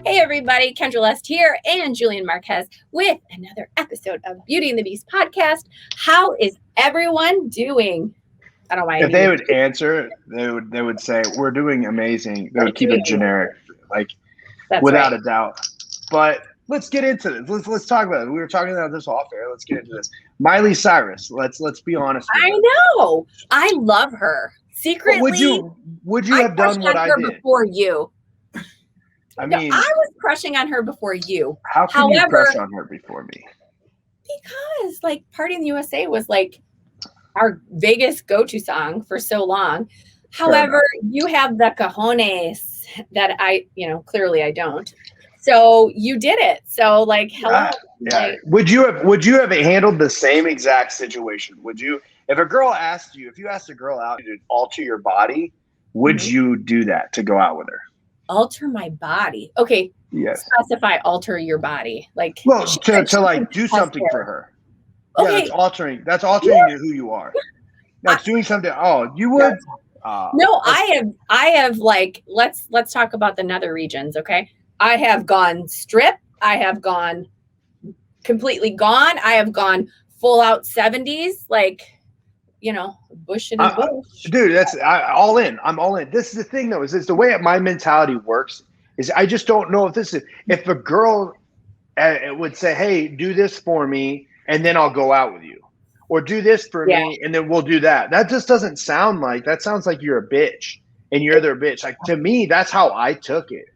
Hey everybody, Kendra Lest here and Julian Marquez with another episode of Beauty and the Beast podcast. How is everyone doing? I don't know why. If they would answer, they would say we're doing amazing. They would keep it generic, like without a doubt. But let's get into this. Let's talk about it. We were talking about this off air. Let's get into this. Miley Cyrus. Let's be honest. I know. I love her secretly. Would you have done what I did before you? I mean, I was crushing on her before you. How can you crush on her before me? Because like Party in the USA was like our Vegas go-to song for so long. However, you have the cojones that clearly I don't. So you did it. So like, hello. Yeah. Would you have handled the same exact situation? Would you, if you asked a girl out to alter your body, would you do that to go out with her? Alter my body. Okay. Yes. Specify alter your body. Like, well, to like do something for her. Okay. Yeah, that's altering who you are. That's doing something. Oh, you would. No, I have like, let's talk about the nether regions. Okay. I have gone strip. I have gone completely gone. I have gone full out 70s. Like, bush in a bush. Dude, that's all in. I'm all in. This is the thing though, is the way my mentality works is I just don't know if a girl would say, hey, do this for me and then I'll go out with you, or do this for me and then we'll do that. That just doesn't sound like, that sounds like you're a bitch and you're their bitch. Like, to me, that's how I took it.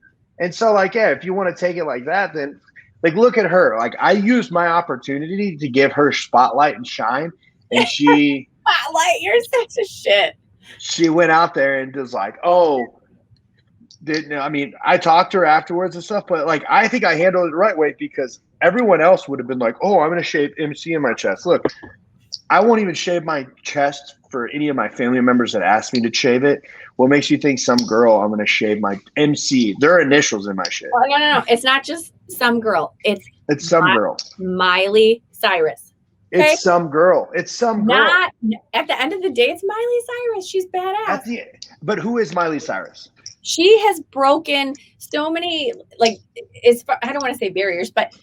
And so like, yeah, if you want to take it like that, then like, look at her. Like, I used my opportunity to give her spotlight and shine, and she spotlight, you're such a shit. She went out there and was like, I talked to her afterwards and stuff, but like, I think I handled it the right way, because everyone else would have been like, oh, I'm going to shave MC in my chest. Look, I won't even shave my chest for any of my family members that asked me to shave it. What makes you think some girl I'm going to shave my MC? There are initials in my shit. Oh, no. It's not just some girl. It's some girl. Miley Cyrus. Okay? It's some girl. It's some girl. Not at the end of the day, it's Miley Cyrus. She's badass. But who is Miley Cyrus? She has broken so many, like, I don't want to say barriers, but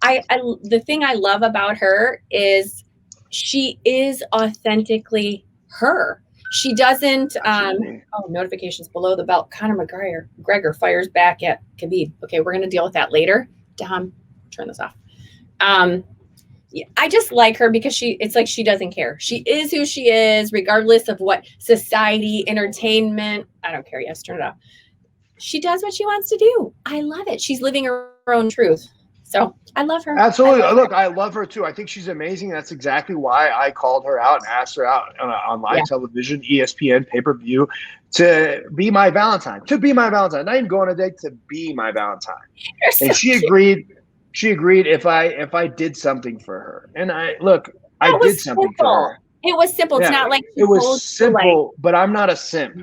the thing I love about her is she is authentically her. She doesn't, notifications below the belt. Conor McGregor fires back at Khabib. Okay, we're going to deal with that later. Dom, turn this off. I just like her because it's like she doesn't care. She is who she is, regardless of what society, entertainment. I don't care. Yes, turn it off. She does what she wants to do. I love it. She's living her own truth. So I love her. Absolutely. Look, I love her too. I think she's amazing. That's exactly why I called her out and asked her out on live television, ESPN, pay-per-view, to be my Valentine. To be my Valentine. Not even go on a date, to be my Valentine. And she agreed. She agreed if I did something for her. And I did something for her. It was simple. It's not like it was simple, but I'm not a simp.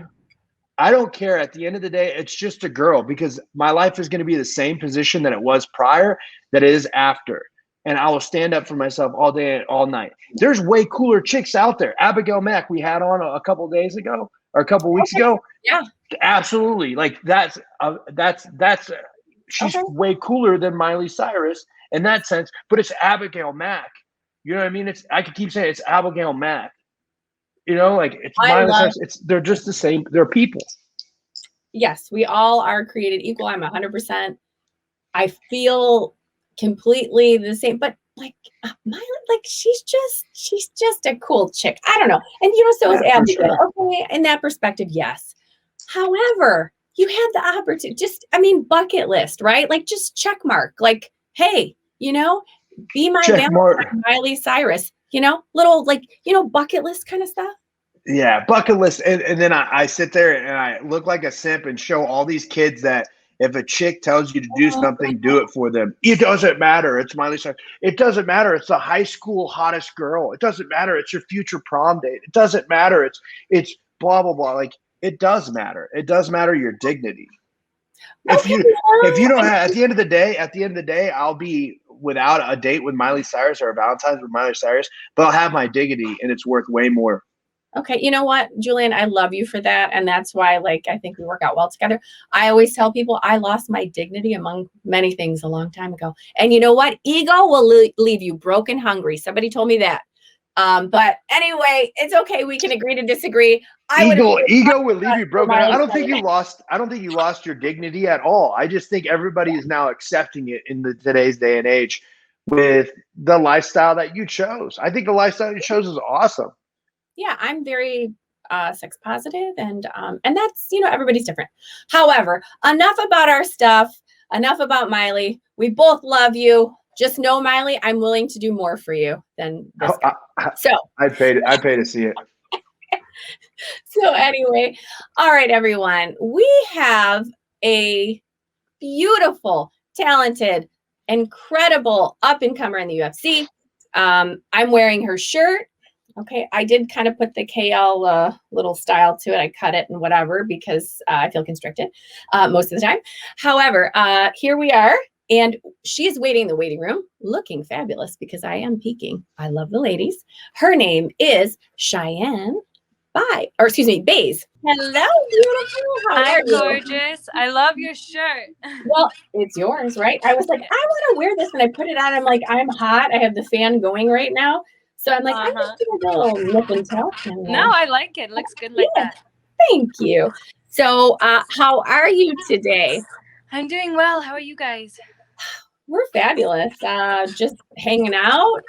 I don't care. At the end of the day, it's just a girl, because my life is going to be the same position that it was prior, that it is after. And I will stand up for myself all day and all night. There's way cooler chicks out there. Abigail Mack, we had on a couple days ago or a couple weeks ago. Yeah, absolutely. Like she's way cooler than Miley Cyrus in that sense, but it's Abigail Mack. You know what I mean? I could keep saying it's Abigail Mack. Like it's Miley Cyrus. They're just the same. They're people. Yes, we all are created equal. I'm 100%. I feel completely the same, but like Miley, like she's just a cool chick. I don't know. And so is Abigail. Sure. Okay, in that perspective, yes. However, you had the opportunity, bucket list, right? Like, just check mark. Like, hey, be my Valentine, Miley Cyrus, little, like, bucket list kind of stuff. Yeah, bucket list. And then I sit there and I look like a simp and show all these kids that if a chick tells you to do something, do it for them. It doesn't matter. It's Miley Cyrus. It doesn't matter. It's the high school hottest girl. It doesn't matter. It's your future prom date. It doesn't matter. It's blah, blah, blah. Like, it does matter. It does matter your dignity. If you don't have, at the end of the day, I'll be without a date with Miley Cyrus or a Valentine's with Miley Cyrus, but I'll have my dignity, and it's worth way more. Okay, you know what, Julian, I love you for that. And that's why, like, I think we work out well together. I always tell people I lost my dignity among many things a long time ago. And you know what? Ego will leave you broken, hungry. Somebody told me that. But anyway, it's okay. We can agree to disagree. I would have Ego will leave you broken. Miley I don't think Cyrus. you lost your dignity at all. I just think everybody is now accepting it in today's day and age with the lifestyle that you chose. I think the lifestyle you chose is awesome. Yeah, I'm very sex positive, and that's, you know, everybody's different. However, enough about our stuff. Enough about Miley. We both love you. Just know, Miley, I'm willing to do more for you than this guy. So I'd pay to see it. So anyway, all right, everyone, we have a beautiful, talented, incredible up-and-comer in the UFC. I'm wearing her shirt. Okay, I did kind of put the KL little style to it. I cut it and whatever because I feel constricted most of the time. However, here we are. And she's waiting in the waiting room, looking fabulous because I am peeking. I love the ladies. Her name is Cheyenne Buys. Hello, beautiful. How Hi, are you? gorgeous. I love your shirt. Well, it's yours, right? I was like, I want to wear this, and I put it on. I'm like, I'm hot. I have the fan going right now. So I'm like, I'm just going to do a little nip and tuck. And, No, I like it. It looks good like that. Thank you. So how are you today? I'm doing well. How are you guys? We're fabulous. Just hanging out,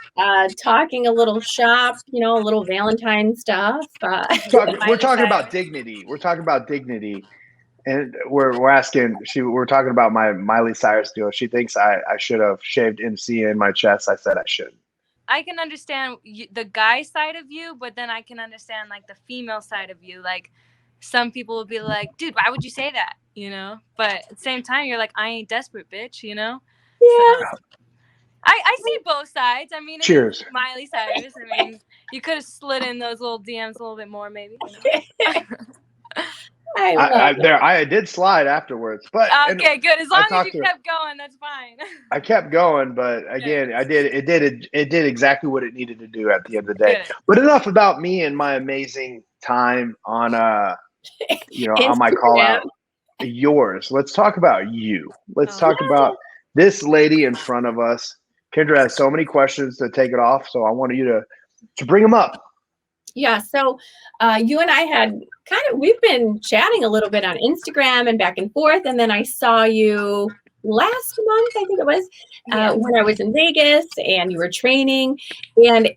talking a little shop, you know, a little Valentine stuff. We're talking about dignity. We're talking about dignity. And we're asking, we're talking about my Miley Cyrus deal. She thinks I should have shaved MC in my chest. I said I shouldn't. I can understand the guy side of you, but then I can understand like the female side of you. Like some people will be like, dude, why would you say that? You know, but at the same time, you're like, I ain't desperate, bitch, you know? Yeah. So, I see both sides. I mean, Cheers. Miley Cyrus. I mean, you could have slid in those little DMs a little bit more, maybe. You know? I did slide afterwards, but okay, good. As long as you kept going, that's fine. I kept going, but again, it did exactly what it needed to do at the end of the day. Good. But enough about me and my amazing time on on my call out. Yours. Let's talk about you. Let's talk about this lady in front of us. Kendra has so many questions to take it off, so I wanted you to bring them up. Yeah, so you and I we've been chatting a little bit on Instagram and back and forth, and then I saw you last month, I think it was, when I was in Vegas, and you were training, and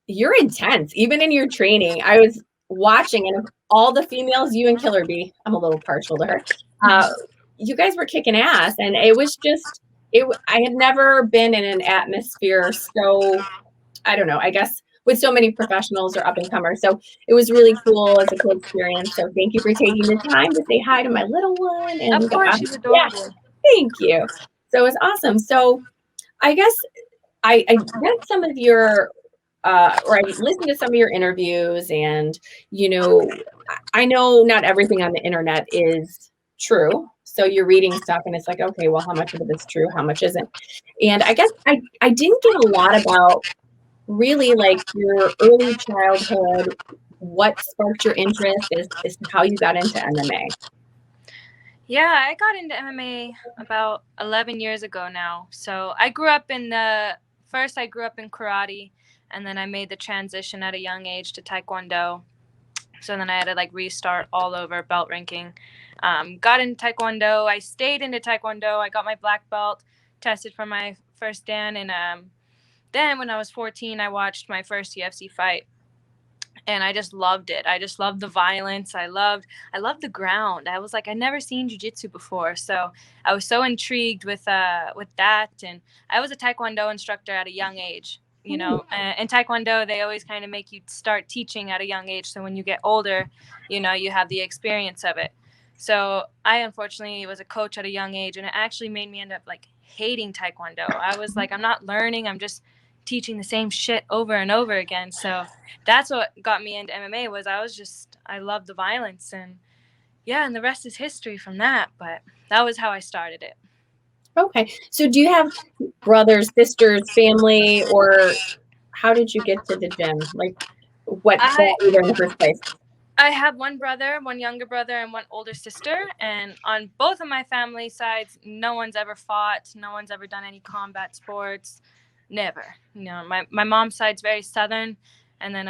you're intense, even in your training. I was watching, and of all the females, you and Killer Bee, I'm a little partial to her, you guys were kicking ass, and it was just, I had never been in an atmosphere so, I don't know, I guess, with so many professionals or up-and-comers. So it was really cool as a cool experience. So thank you for taking the time to say hi to my little one. And of course, she's adorable. Yeah, thank you. So it was awesome. So I guess I read some of your, or I listened to some of your interviews, and, you know, I know not everything on the internet is true. So you're reading stuff and it's like, okay, well, how much of it is true? How much isn't? And I guess I didn't get a lot about really like your early childhood, what sparked your interest as to how you got into MMA. Yeah, I got into MMA about 11 years ago now. So I grew up in karate, and then I made the transition at a young age to Taekwondo. So then I had to like restart all over belt ranking. Got into Taekwondo. I stayed into Taekwondo. I got my black belt, tested for my first dan, and then when I was 14, I watched my first UFC fight, and I just loved it. I just loved the violence. I loved the ground. I was like, I'd never seen jiu-jitsu before, so I was so intrigued with that. And I was a Taekwondo instructor at a young age. You know, in Taekwondo, they always kind of make you start teaching at a young age, so when you get older, you know, you have the experience of it. So I unfortunately was a coach at a young age, and it actually made me end up like hating Taekwondo. I was like, I'm not learning. I'm just teaching the same shit over and over again. So that's what got me into MMA. I loved the violence, and and the rest is history from that. But that was how I started it. Okay. So do you have brothers, sisters, family, or how did you get to the gym? Like, what brought you there in the first place? I have one brother, one younger brother, and one older sister. And on both of my family sides, no one's ever fought. No one's ever done any combat sports. Never. You know, my mom's side's very Southern. And then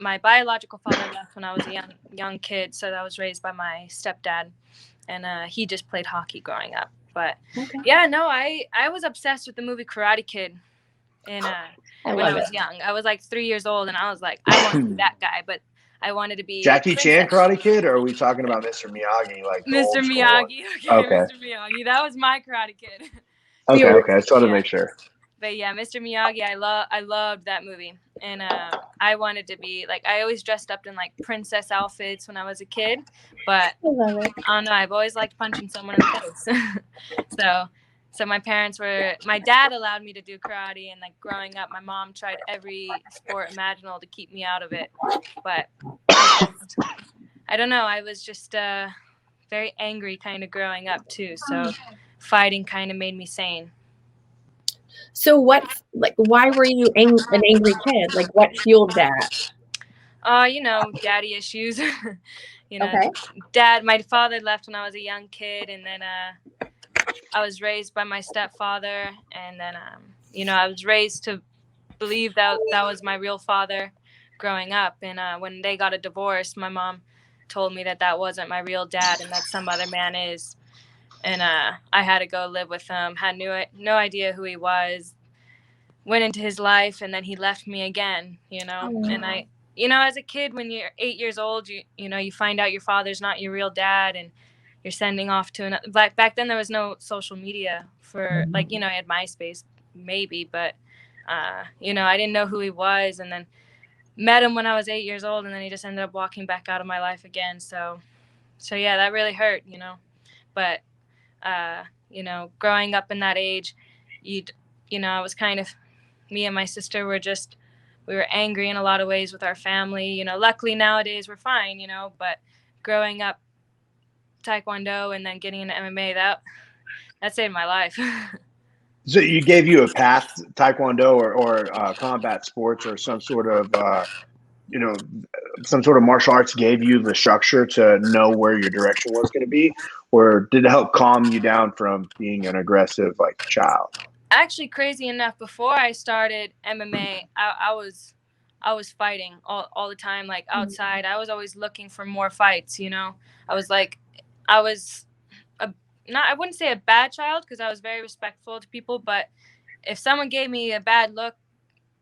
my biological father left when I was a young kid. So I was raised by my stepdad. And he just played hockey growing up. But yeah, no, I was obsessed with the movie Karate Kid. And when I was young, I was like 3 years old. And I was like, I want to be that guy. But I wanted to be Jackie Chan Karate Kid, or are we talking about Mr. Miyagi, like the Mr. Miyagi? Okay. Mr. Miyagi. That was my Karate Kid. Okay. I just wanted to make sure. But yeah, Mr. Miyagi, I loved that movie, and I wanted to be like, I always dressed up in like princess outfits when I was a kid, but I don't know, I've always liked punching someone in the face. So my dad allowed me to do karate, and like growing up, my mom tried every sport imaginable to keep me out of it. But I don't know, I was just very angry kind of growing up too. So fighting kind of made me sane. So why were you an angry kid? Like, what fueled that? You know, daddy issues. You know, my father left when I was a young kid, and then I was raised by my stepfather, and then you know, I was raised to believe that was my real father growing up. And when they got a divorce, my mom told me that wasn't my real dad and that some other man is. And I had to go live with him. Had no idea who he was. Went into his life, and then he left me again. You know, and you know, as a kid, when you're 8 years old, you know, you find out your father's not your real dad, and you're sending off to another. Back then, there was no social media for like, you know, I had MySpace maybe, but you know, I didn't know who he was, and then met him when I was 8 years old, and then he just ended up walking back out of my life again. So yeah, that really hurt, you know, but. You know, growing up in that age, you know, I was kind of, me and my sister we were angry in a lot of ways with our family. You know, luckily nowadays we're fine, you know, but growing up Taekwondo and then getting into MMA, that saved my life. So you gave you a path, Taekwondo or combat sports or some sort of, you know, some sort of martial arts gave you the structure to know where your direction was going to be, or did it help calm you down from being an aggressive like child? Actually, crazy enough, before I started MMA, I was fighting all the time, like outside. I was always looking for more fights, you know. I was I wouldn't say a bad child, because I was very respectful to people, but if someone gave me a bad look,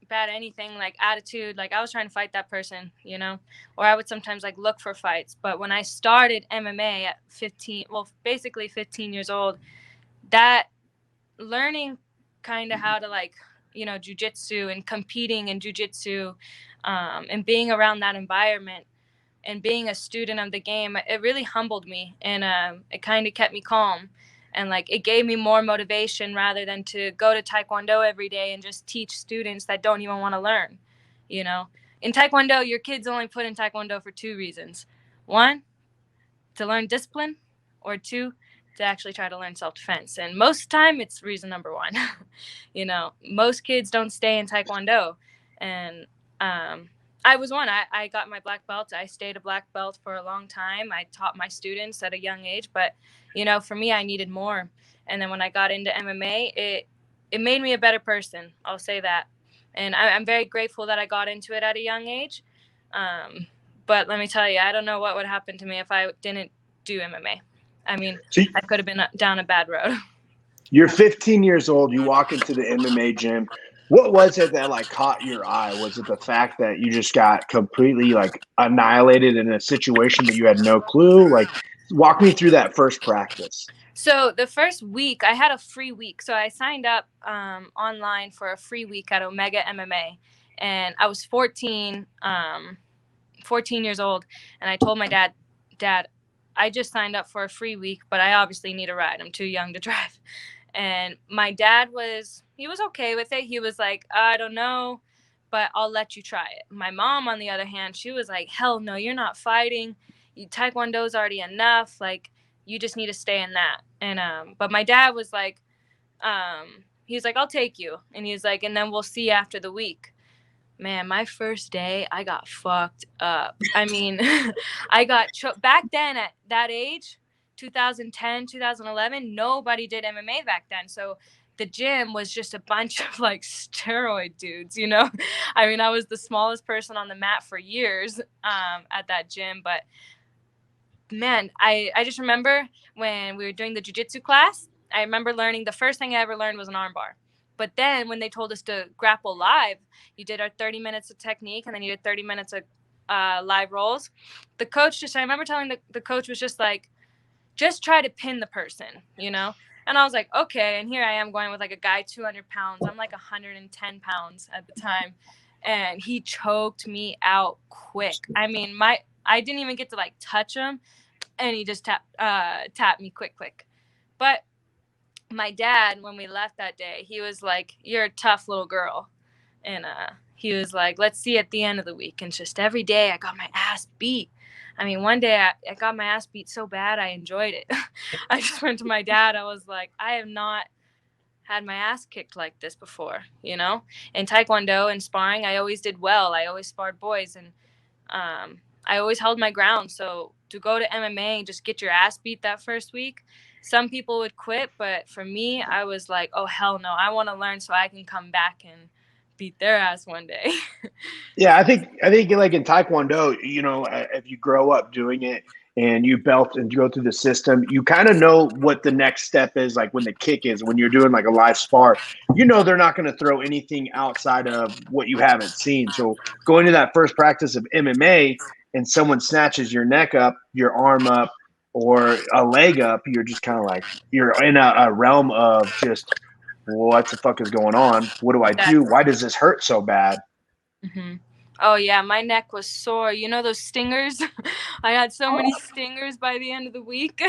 bad anything, like attitude, like I was trying to fight that person, you know, or I would sometimes like look for fights. But when I started MMA at 15, well, basically 15 years old, that learning kind of how to like, you know, jujitsu and competing in jujitsu, and being around that environment and being a student of the game, it really humbled me, and it kind of kept me calm, and like it gave me more motivation rather than to go to Taekwondo every day and just teach students that don't even want to learn. You know, in Taekwondo, your kids only put in Taekwondo for 2 reasons: one, to learn discipline, or two, to actually try to learn self-defense. And most of the time it's reason number one. You know, most kids don't stay in Taekwondo, and I was one. I got my black belt. I stayed a black belt for a long time. I taught my students at a young age, but you know, for me, I needed more. And then when I got into MMA, it made me a better person. I'll say that. And I'm very grateful that I got into it at a young age. But let me tell you, I don't know what would happen to me if I didn't do MMA. I mean, I could have been down a bad road. You're 15 years old. You walk into the MMA gym. What was it that like caught your eye? Was it the fact that you just got completely like annihilated in a situation that you had no clue? Like, walk me through that first practice. So the first week, I had a free week. So I signed up online for a free week at Omega MMA, and I was 14 years old, and I told my dad, I just signed up for a free week, but I obviously need a ride. I'm too young to drive. And my dad he was okay with it. He was like, I don't know, but I'll let you try it. My mom, on the other hand, she was like, hell no, you're not fighting. Taekwondo's already enough. Like, you just need to stay in that. And but my dad was like, he's like, I'll take you. And he's like, and then we'll see after the week. Man, my first day, I got fucked up. I mean, I got back then at that age, 2010, 2011, nobody did MMA back then. So the gym was just a bunch of like steroid dudes, you know? I mean, I was the smallest person on the mat for years at that gym. But man, I just remember when we were doing the jiu-jitsu class, I remember learning, the first thing I ever learned was an armbar. But then when they told us to grapple live, you did our 30 minutes of technique and then you did 30 minutes of live rolls. The coach I remember telling the coach was just like, just try to pin the person, you know? And I was like, okay. And here I am going with like a guy 200 pounds. I'm like 110 pounds at the time. And he choked me out quick. I mean, I didn't even get to like touch him. And he just tapped me quick. But my dad, when we left that day, he was like, you're a tough little girl. And he was like, let's see at the end of the week. And just every day I got my ass beat. I mean, one day I got my ass beat so bad I enjoyed it. I just went to my dad. I was like, I have not had my ass kicked like this before, you know? In Taekwondo and sparring, I always did well. I always sparred boys. And I always held my ground. So to go to MMA and just get your ass beat that first week, some people would quit. But for me, I was like, oh, hell no. I want to learn so I can come back and beat their ass one day. Yeah, I think like in Taekwondo, you know, if you grow up doing it and you belt and you go through the system, you kind of know what the next step is. Like when the kick is, when you're doing like a live spar, you know they're not going to throw anything outside of what you haven't seen. So going to that first practice of MMA and someone snatches your neck up, your arm up, or a leg up, you're just kind of like you're in a realm of just what the fuck is going on? What do I do? Why does this hurt so bad? Mm-hmm. Oh yeah, my neck was sore. You know those stingers? I had so many stingers by the end of the week.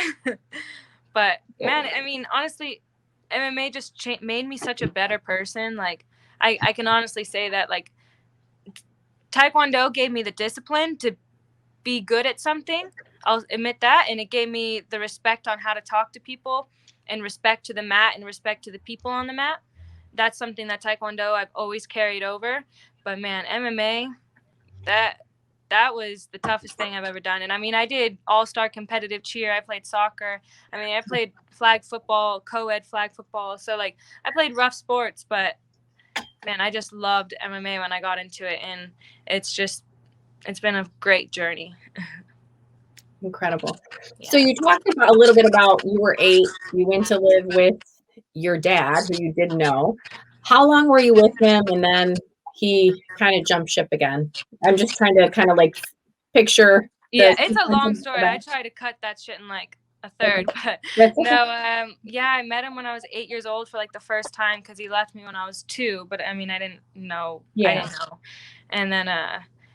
But man, I mean, honestly, MMA just made me such a better person. Like, I can honestly say that like Taekwondo gave me the discipline to be good at something. I'll admit that, and it gave me the respect on how to talk to people, and respect to the mat, and respect to the people on the mat. That's something that Taekwondo I've always carried over. But man, MMA, that that was the toughest thing I've ever done. And I mean, I did all-star competitive cheer. I played soccer. I mean, I played flag football, co-ed flag football. So like, I played rough sports, but man, I just loved MMA when I got into it, and it's been a great journey. Incredible. Yeah. So you talked about a little bit about you were 8, you went to live with your dad, who you didn't know. How long were you with him, and then he kind of jumped ship again? I'm just trying to kind of like picture. Yeah, it's a long story. I try to cut that shit in like a third, but no, yeah, I met him when I was 8 years old for like the first time because he left me when I was 2. But I mean, I didn't know. Yeah. I didn't know. And then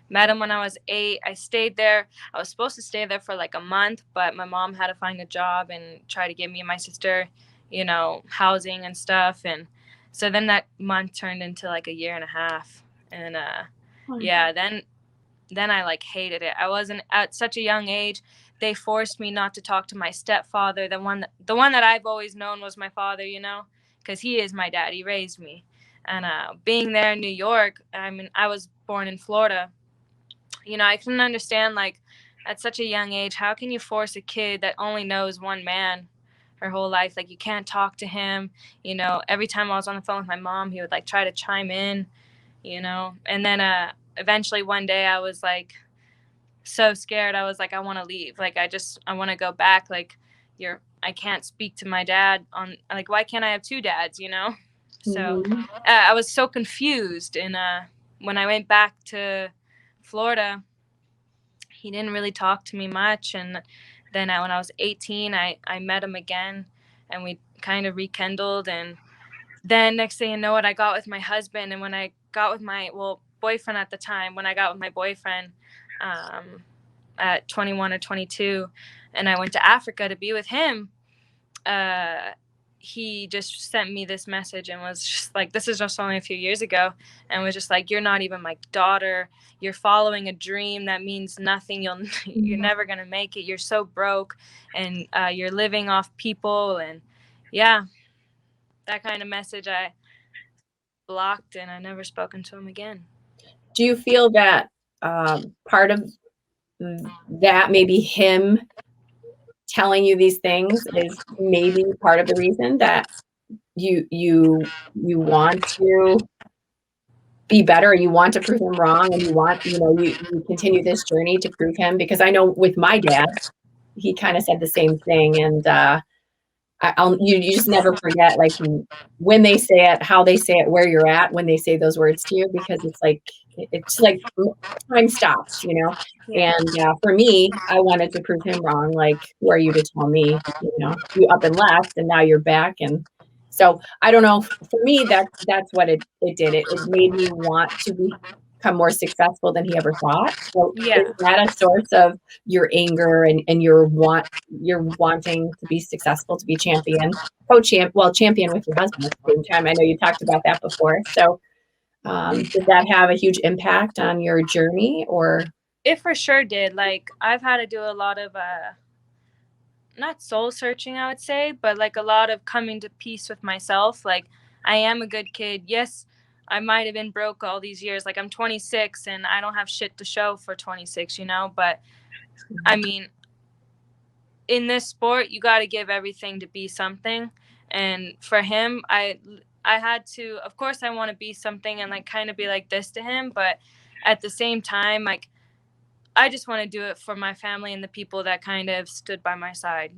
met him when I was 8. I stayed there. I was supposed to stay there for like a month, but my mom had to find a job and try to give me and my sister, you know, housing and stuff. And so then that month turned into like a year and a half. And yeah, then I like hated it. I wasn't at such a young age. They forced me not to talk to my stepfather. The one that I've always known was my father, you know, because he is my dad. He raised me. And being there in New York, I mean, I was born in Florida. You know, I couldn't understand, like, at such a young age, how can you force a kid that only knows one man her whole life? Like, you can't talk to him. You know, every time I was on the phone with my mom, he would like try to chime in, you know. And then eventually one day I was like so scared. I was like, I want to leave. Like, I want to go back. Like, I can't speak to my dad on, like, why can't I have 2 dads, you know? So I was so confused. And when I went back to Florida, he didn't really talk to me much. And then when I was 18, I met him again, and we kind of rekindled. And then next thing you know it, I got with my husband. And when I got with my boyfriend at the time, when I got with my boyfriend at 21 or 22, and I went to Africa to be with him, he just sent me this message and was just like, this is just only a few years ago, and was just like, you're not even my daughter. You're following a dream that means nothing. You're never going to make it. You're so broke, and you're living off people. And yeah, that kind of message I blocked, and I never spoken to him again. Do you feel that part of that, maybe him telling you these things, is maybe part of the reason that you want to be better, you want to prove him wrong, and you want, you continue this journey to prove him? Because I know with my dad, he kind of said the same thing, and you just never forget, like, when they say it, how they say it, where you're at when they say those words to you, because it's like time stops, Yeah. And for me, I wanted to prove him wrong. Like, who are you to tell me, you up and left, and now you're back, and so I don't know. For me, that's what it did. It made me want to become more successful than he ever thought. So is Yeah. that a source of your anger and your wanting to be successful, to be champion, champion with your husband at the same time? I know you talked about that before. So did that have a huge impact on your journey, or? It for sure did. Like, I've had to do a lot of not soul searching, I would say, but like a lot of coming to peace with myself. Like, I am a good kid. Yes, I might have been broke all these years. Like, I'm 26 and I don't have shit to show for 26, but I mean, in this sport, you got to give everything to be something. And for him, I had to, of course, I want to be something and like kind of be like this to him, but at the same time, like, I just want to do it for my family and the people that kind of stood by my side,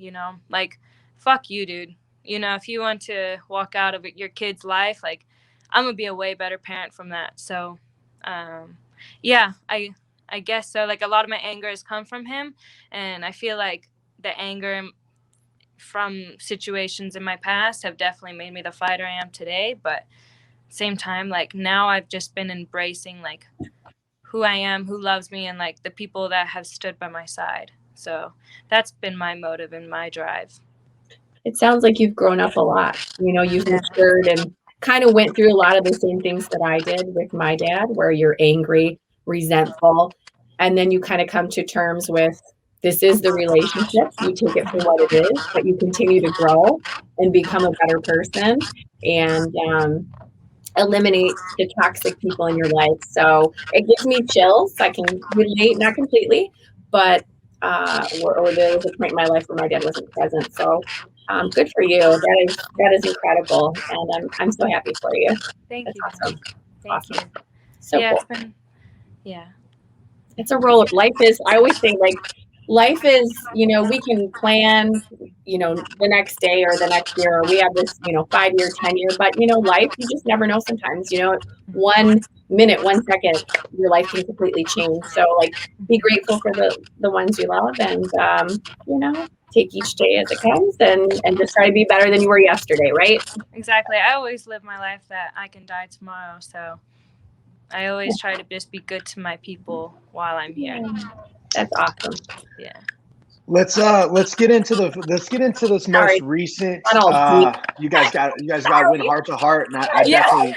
like, fuck you, dude. If you want to walk out of your kid's life, like, I'm going to be a way better parent from that. So, yeah, I guess so. Like, a lot of my anger has come from him, and I feel like the anger from situations in my past have definitely made me the fighter I am today. But same time, like, now I've just been embracing, like, who I am, who loves me, and like the people that have stood by my side. So that's been my motive and my drive. It sounds like you've grown up a lot. You've matured and kind of went through a lot of the same things that I did with my dad, where you're angry, resentful, and then you kind of come to terms with, this is the relationship. You take it for what it is, but you continue to grow and become a better person, and eliminate the toxic people in your life. So it gives me chills. I can relate, not completely, but or there was a point in my life where my dad wasn't present. So good for you. That is incredible, and I'm so happy for you. Thank That's you. awesome. Thank Awesome. you. So Yeah, cool. it's been, yeah. It's a roller. Life is. I always think, like, life is. We can plan. The next day or the next year, or we have this. 5-year, 10-year. But life, you just never know. Sometimes, 1 minute, 1 second, your life can completely change. So, like, be grateful for the ones you love, and take each day as it comes, and just try to be better than you were yesterday. Right. Exactly. I always live my life that I can die tomorrow. So I always try to just be good to my people while I'm here. That's awesome. Yeah. Let's get into this most Sorry. recent. Not all deep. You guys got to win heart to heart, and I Yeah. definitely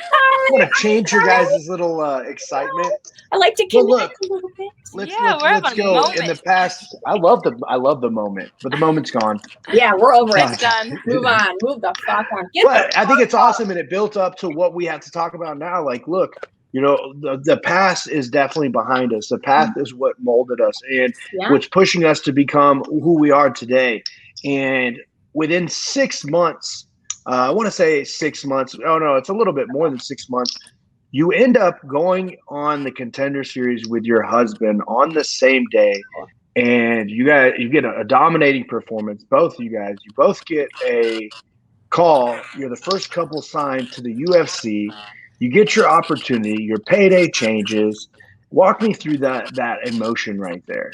want to change your guys' little excitement. I like to But connect look, a little bit. We're let's having a go. In the moment. past, I love the moment, but the moment's gone. Yeah, we're over it. It's done. Move on. Move the fuck on. Get the But I think fuck it's up. awesome, and it built up to what we have to talk about now. Like, look, the past is definitely behind us. The past is what molded us and Yeah. what's pushing us to become who we are today. And within 6 months, I want to say 6 months. Oh no, it's a little bit more than 6 months. You end up going on the Contender Series with your husband on the same day, and you get a dominating performance. Both of you guys, you both get a call. You're the first couple signed to the UFC. You get your opportunity. Your payday changes. Walk me through that emotion right there.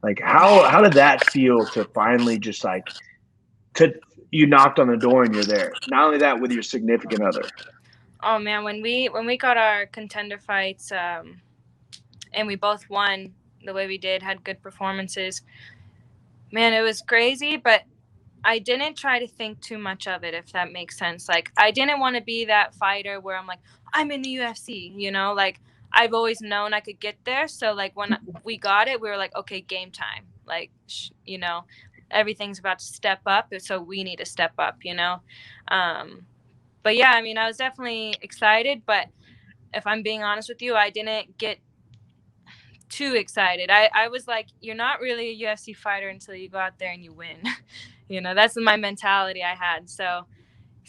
Like, how did that feel to finally just like to you knocked on the door and you're there? Not only that, with your significant other. Oh man, when we got our contender fights, and we both won the way we did, had good performances. Man, it was crazy, but I didn't try to think too much of it, if that makes sense. Like, I didn't want to be that fighter where I'm like, I'm in the UFC, like, I've always known I could get there. So like, when we got it, we were like, okay, game time. Like, everything's about to step up, so we need to step up. But yeah, I mean, I was definitely excited, but if I'm being honest with you, I didn't get too excited. I was like, you're not really a UFC fighter until you go out there and you win. That's my mentality I had. So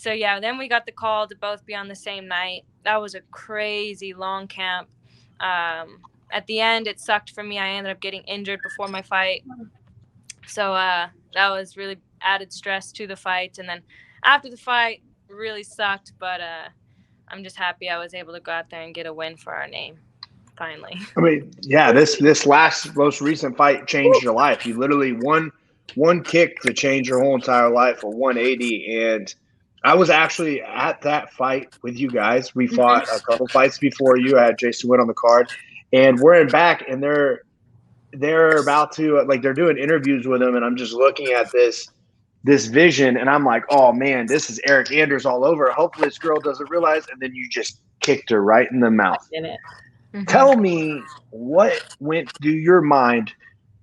yeah, then we got the call to both be on the same night. That was a crazy long camp. At the end, it sucked for me. I ended up getting injured before my fight. So that was really added stress to the fight. And then after the fight, really sucked. But I'm just happy I was able to go out there and get a win for our name, finally. I mean, yeah, this most recent fight changed your life. You literally one kick to change your whole entire life, a 180. And I was actually at that fight with you guys. We fought a couple fights before you. I had Jason Witt on the card, and we're in back, and they're about to they're doing interviews with him, and I'm just looking at this vision, and I'm like, oh man, this is Eric Anders all over. Hopefully this girl doesn't realize, and then you just kicked her right in the mouth. Tell me what went through your mind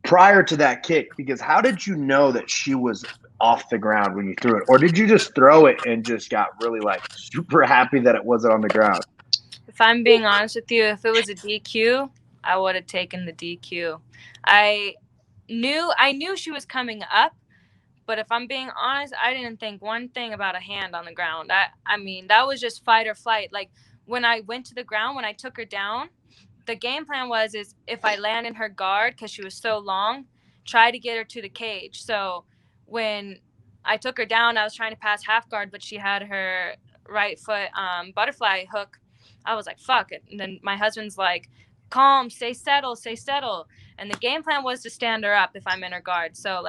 prior to that kick, because how did you know that she was off the ground when you threw it? Or did you just throw it and just got really super happy that it wasn't on the ground? If I'm being honest with you, if it was a DQ, I would have taken the DQ. I knew she was coming up, but if I'm being honest, I didn't think one thing about a hand on the ground. I mean, that was just fight or flight. Like when I went to the ground, when I took her down, the game plan was if I land in her guard, because she was so long, try to get her to the cage. So when I took her down, I was trying to pass half guard, but she had her right foot butterfly hook. I was like, fuck it. And then my husband's like, calm, stay settle. And the game plan was to stand her up if I'm in her guard. So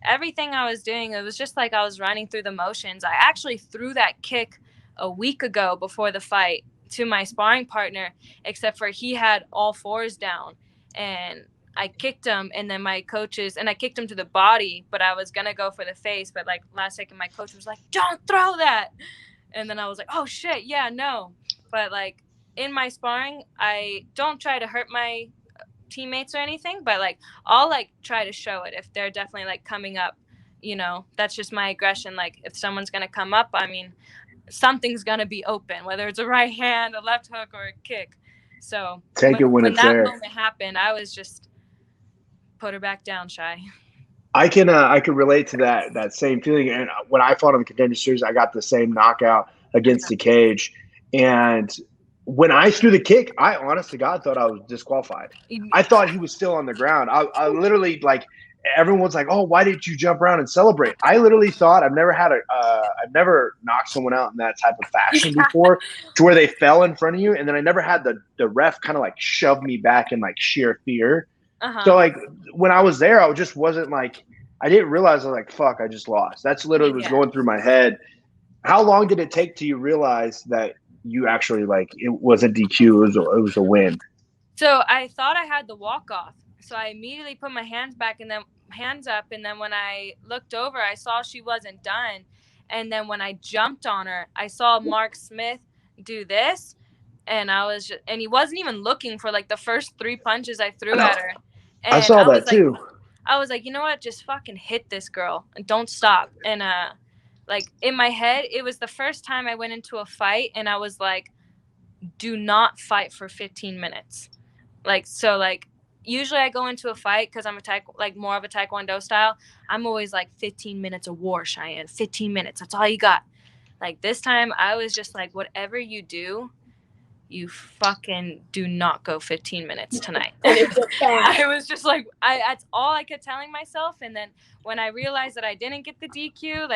everything I was doing, it was just like I was running through the motions. I actually threw that kick a week ago before the fight to my sparring partner, except for he had all fours down, and I kicked him, and then my coaches, and I kicked him to the body, but I was gonna go for the face, but last second my coach was like, don't throw that. And then I was like, oh shit, yeah, no. But in my sparring, I don't try to hurt my teammates or anything, but I'll try to show it if they're definitely coming up, that's just my aggression. If someone's gonna come up, I mean, something's gonna be open, whether it's a right hand, a left hook, or a kick. So take it when it's there. When that moment happened, I was just put her back down, Shy. I can relate to that same feeling. And when I fought on the Contender Series, I got the same knockout against the cage. And when I threw the kick, I honest to God thought I was disqualified. I thought he was still on the ground. I literally everyone's like, oh, why didn't you jump around and celebrate? I literally thought I've never knocked someone out in that type of fashion before, to where they fell in front of you. And then I never had the ref kind of shove me back in sheer fear. So when I was there, I just wasn't I didn't realize I was fuck, I just lost. That's literally was going through my head. How long did it take till you realize that you actually it wasn't DQ, it was a win? So I thought I had the walk off. So I immediately put my hands back and then hands up. And then when I looked over, I saw she wasn't done. And then when I jumped on her, I saw Mark Smith do this. And and he wasn't even looking for the first 3 punches I threw at her. And I saw that too. I was like, you know what? Just fucking hit this girl and don't stop. And in my head, it was the first time I went into a fight and I was like, do not fight for 15 minutes. Usually I go into a fight because I'm more of a Taekwondo style. I'm always 15 minutes of war, Cheyenne. 15 minutes. That's all you got. This time I was just whatever you do, you fucking do not go 15 minutes tonight. I was just that's all I kept telling myself. And then when I realized that I didn't get the DQ,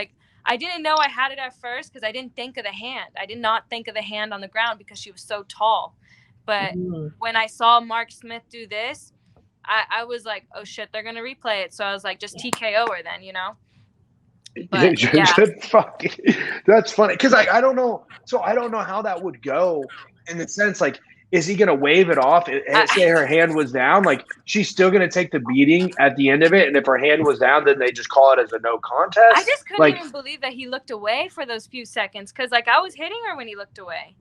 I didn't know I had it at first because I didn't think of the hand. I did not think of the hand on the ground because she was so tall. But when I saw Mark Smith do this, I was like, oh shit, they're gonna replay it. So I was like, just TKO her then, But, yeah. That's funny because I don't know. So I don't know how that would go in the sense is he gonna wave it off and say her hand was down? She's still gonna take the beating at the end of it, and if her hand was down, then they just call it as a no contest. I just couldn't even believe that he looked away for those few seconds because I was hitting her when he looked away.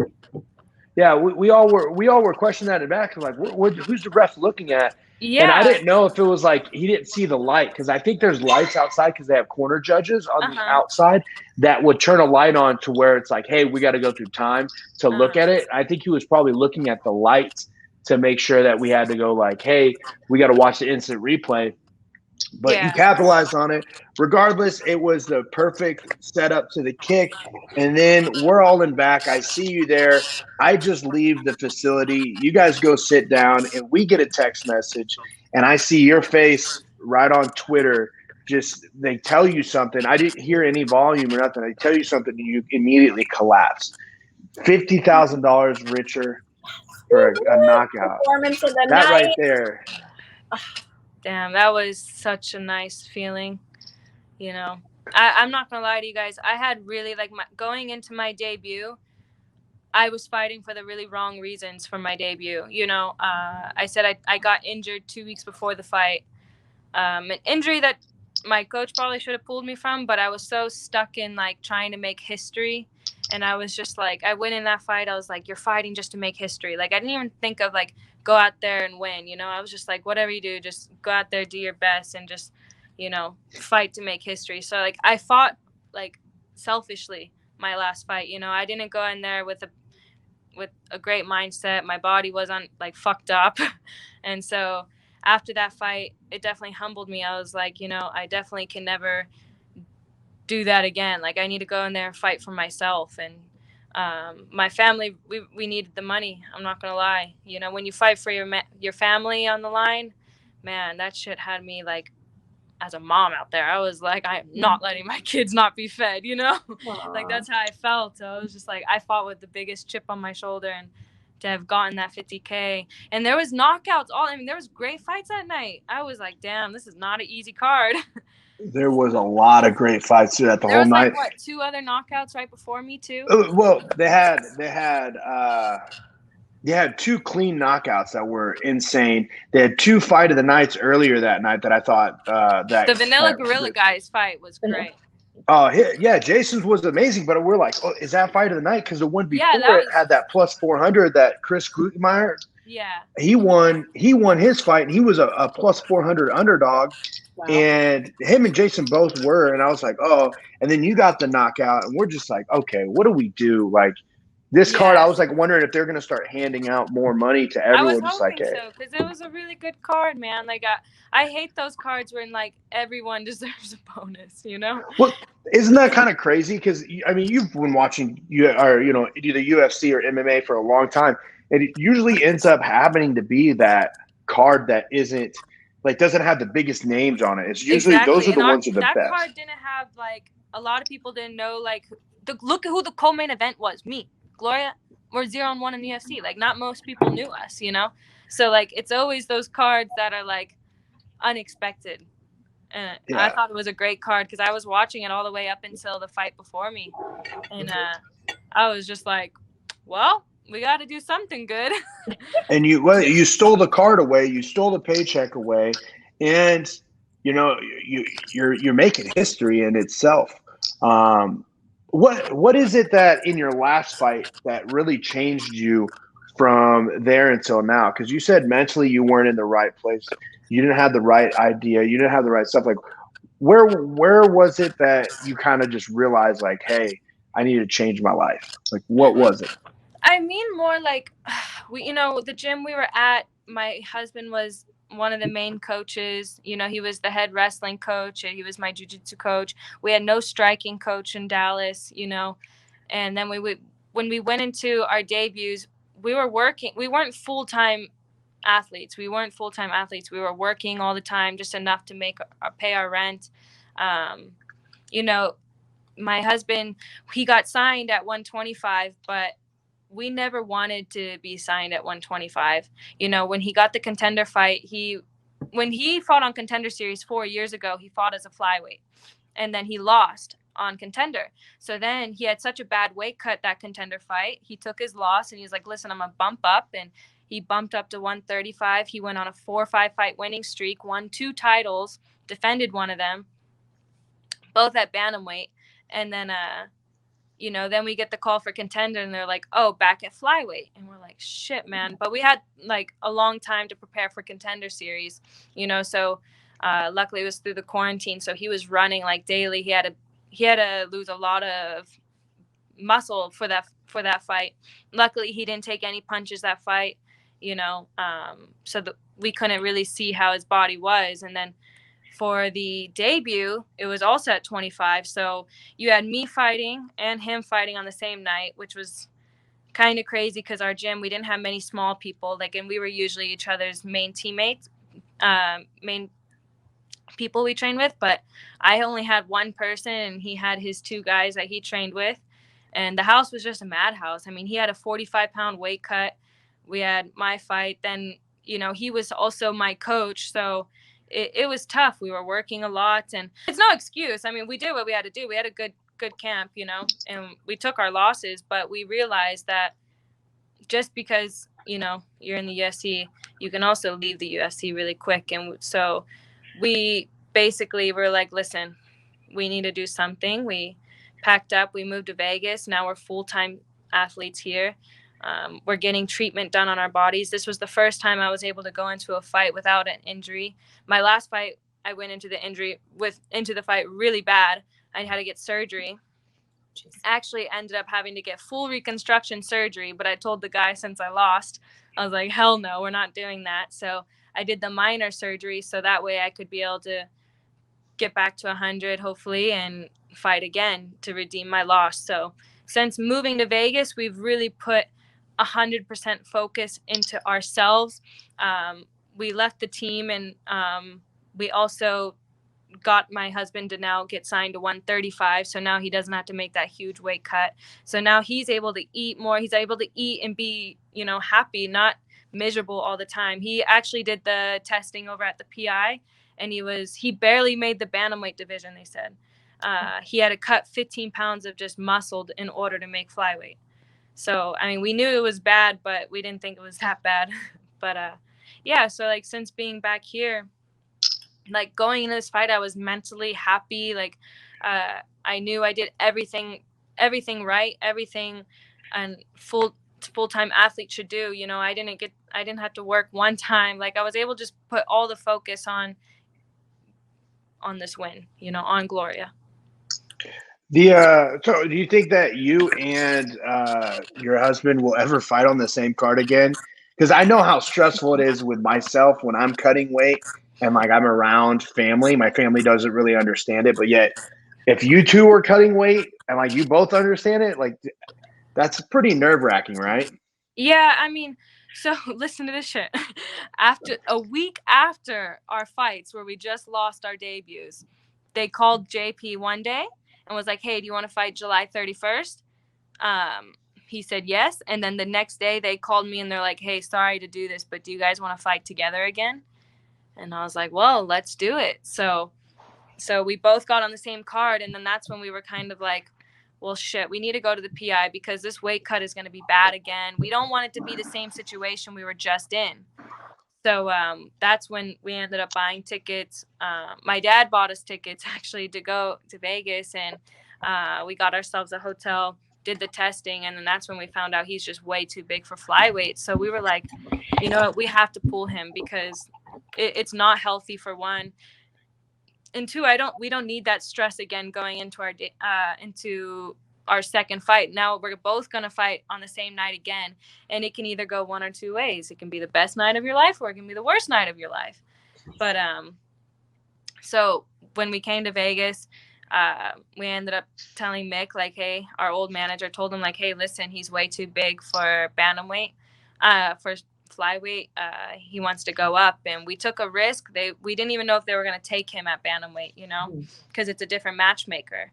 Yeah, we all were questioning that in the back. Like, who's the ref looking at? And I Yeah. didn't know if it was like he didn't see the light, because I think there's lights outside because they have corner judges on the outside that would turn a light on to where it's like, hey, we got to go through time to look at it. I think he was probably looking at the lights to make sure that we had to go like, hey, we got to watch the instant replay. But you Yeah. capitalized on it. Regardless, it was the perfect setup to the kick. And then we're all in back. I see you there. I just leave the facility. You guys go sit down, and we get a text message. And I see your face right on Twitter. Just they tell you something. I didn't hear any volume or nothing. They tell you something, and you immediately collapse. $50,000 richer for a knockout. Performance of the That night. right there. Damn, that was such a nice feeling. You know, I'm not gonna lie to you guys. I had really like going into my debut. I was fighting for the really wrong reasons for my debut. You know, I said I got injured 2 weeks before the fight. An injury that my coach probably should have pulled me from, but I was so stuck in like trying to make history. And I was just like, I went in that fight. I was like, you're fighting just to make history. Like, I didn't even think of like, go out there and win. You know, I was just like, whatever you do, just go out there, do your best, and just, you know, fight to make history. So like, I fought like selfishly my last fight. You know, I didn't go in there with a great mindset. My body wasn't like fucked up. And so after that fight, it definitely humbled me. I was like, you know, I definitely can never do that again. Like, I need to go in there and fight for myself. And my family, we needed the money. I'm not gonna lie. You know, when you fight for your family on the line, man, that shit had me like, as a mom out there, I was like, I am not letting my kids not be fed, you know? Like, that's how I felt. So I was just like, I fought with the biggest chip on my shoulder, and to have gotten that 50K. And there was knockouts. I mean, there was great fights that night. I was like, damn, this is not an easy card. There was a lot of great fights throughout the There whole was night. like, what, 2 other knockouts right before me too? Well, they had 2 clean knockouts that were insane. They had 2 fight of the nights earlier that night that I thought The Vanilla Gorilla guys fight was great. Oh, yeah, Jason's was amazing, but we're like, oh, is that fight of the night? Because the one before it had that plus 400 that Chris Klugemeyer. Yeah. He won his fight, and he was a plus 400 underdog. Wow. And him and Jason both were, and I was like, oh, and then you got the knockout, and we're just like, okay, what do we do? Like, this card, I was like wondering if they're going to start handing out more money to everyone. I was hoping so, because it was a really good card, man. Like, I hate those cards when like everyone deserves a bonus, you know? Well, isn't that kind of crazy? Because I mean, you've been watching either UFC or MMA for a long time, and it usually ends up happening to be that card that doesn't have the biggest names on it. It's usually those are the ones that are the best. That card didn't have like, a lot of people didn't know like look at who the co-main event was. Me, Gloria, we're 0-1 in the UFC. Like, not most people knew us, you know? So like, it's always those cards that are like unexpected. And I thought it was a great card because I was watching it all the way up until the fight before me. And I was just like, well, we got to do something good. And you stole the card away, you stole the paycheck away, and you know you're making history in itself. What is it that in your last fight that really changed you from there until now? Because you said mentally you weren't in the right place, you didn't have the right idea, you didn't have the right stuff. Like, where was it that you kind of just realized like, hey, I need to change my life? Like, what was it? I mean, more like, the gym we were at, my husband was one of the main coaches. You know, he was the head wrestling coach, and he was my jiu-jitsu coach. We had no striking coach in Dallas, you know. And then when we went into our debuts, we were working. We weren't full-time athletes. We were working all the time, just enough to pay our rent. You know, my husband, he got signed at 125, but we never wanted to be signed at 125. You know, when he got the Contender fight, when he fought on Contender Series 4 years ago, he fought as a flyweight, and then he lost on Contender. So then he had such a bad weight cut that Contender fight. He took his loss, and he's like, listen, I'm gonna bump up. And he bumped up to 135. He went on a 4-5 fight winning streak, won 2 titles, defended one of them, both at bantamweight. And then then we get the call for Contender, and they're like, oh, back at flyweight. And we're like, shit, man. But we had like a long time to prepare for Contender Series, so luckily it was through the quarantine. So he was running like daily. He had to lose a lot of muscle for that fight. Luckily he didn't take any punches that fight, so we couldn't really see how his body was. And then for the debut, it was also at 25. So you had me fighting and him fighting on the same night, which was kind of crazy because our gym, we didn't have many small people, and we were usually each other's main teammates, main people we trained with. But I only had one person, and he had his two guys that he trained with. And the house was just a madhouse. I mean, he had a 45-pound weight cut. We had my fight. Then, he was also my coach. So it was tough. We were working a lot, and it's no excuse. I mean, we did what we had to do. We had a good camp, and we took our losses, but we realized that just because, you're in the UFC, you can also leave the UFC really quick. And so we basically were like, listen, we need to do something. We packed up, we moved to Vegas. Now we're full-time athletes here. We're getting treatment done on our bodies. This was the first time I was able to go into a fight without an injury. My last fight, I went into the fight really bad. I had to get surgery. Actually ended up having to get full reconstruction surgery, but I told the guy, since I lost, I was like, hell no, we're not doing that. So I did the minor surgery, so that way I could be able to get back to 100 hopefully and fight again to redeem my loss. So since moving to Vegas, we've really put 100% focus into ourselves. We left the team, and we also got my husband to now get signed to 135. So now he doesn't have to make that huge weight cut. So now he's able to eat more. He's able to eat and be, happy, not miserable all the time. He actually did the testing over at the PI, and he barely made the bantamweight division, they said. He had to cut 15 pounds of just muscle in order to make flyweight. So, I mean, we knew it was bad, but we didn't think it was that bad. But, yeah, so, since being back here, going into this fight, I was mentally happy. I knew I did everything right, everything and full-time athlete should do. I didn't have to work one time. I was able to just put all the focus on this win, on Gloria. So do you think that you and your husband will ever fight on the same card again? Because I know how stressful it is with myself when I'm cutting weight and I'm around family. My family doesn't really understand it, but yet if you two were cutting weight and you both understand it, that's pretty nerve-wracking, right? Yeah, I mean, so listen to this shit. A week after our fights, where we just lost our debuts, they called JP one day and was like, hey, do you want to fight July 31st? He said yes. And then the next day they called me and they're like, hey, sorry to do this, but do you guys want to fight together again? And I was like, well, let's do it. So we both got on the same card. And then that's when we were kind of like, well, shit, we need to go to the PI because this weight cut is going to be bad again. We don't want it to be the same situation we were just in. So that's when we ended up buying tickets. My dad bought us tickets actually to go to Vegas, and we got ourselves a hotel, did the testing, and then that's when we found out he's just way too big for flyweight. So we were like, you know what, we have to pull him because it's not healthy for one. And two, we don't need that stress again going into our second fight. Now we're both going to fight on the same night again, and it can either go one or two ways. It can be the best night of your life or it can be the worst night of your life. But so when we came to Vegas, we ended up telling Mick, like, hey, our old manager told him, like, hey, listen, he's way too big for bantamweight, for flyweight. He wants to go up, and we took a risk. We didn't even know if they were going to take him at bantamweight, because it's a different matchmaker.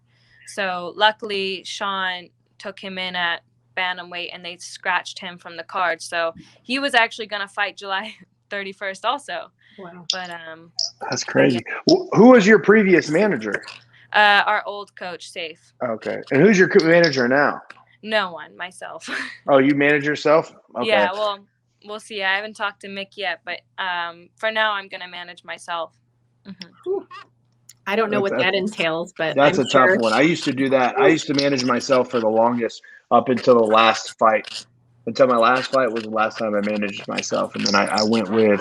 So luckily Sean took him in at bantamweight and they scratched him from the card. So he was actually going to fight July 31st also. Wow. But that's crazy. Yeah. Who was your previous manager? Our old coach, Safe. Okay. And who's your manager now? No one, myself. Oh, you manage yourself? Okay. Yeah, well, we'll see. I haven't talked to Mick yet, but for now I'm going to manage myself. Mm-hmm. I don't know what that entails, but That's I'm a sure. tough one. I used to do that. I used to manage myself for the longest up until the last fight. Until my last fight was the last time I managed myself. And then I went with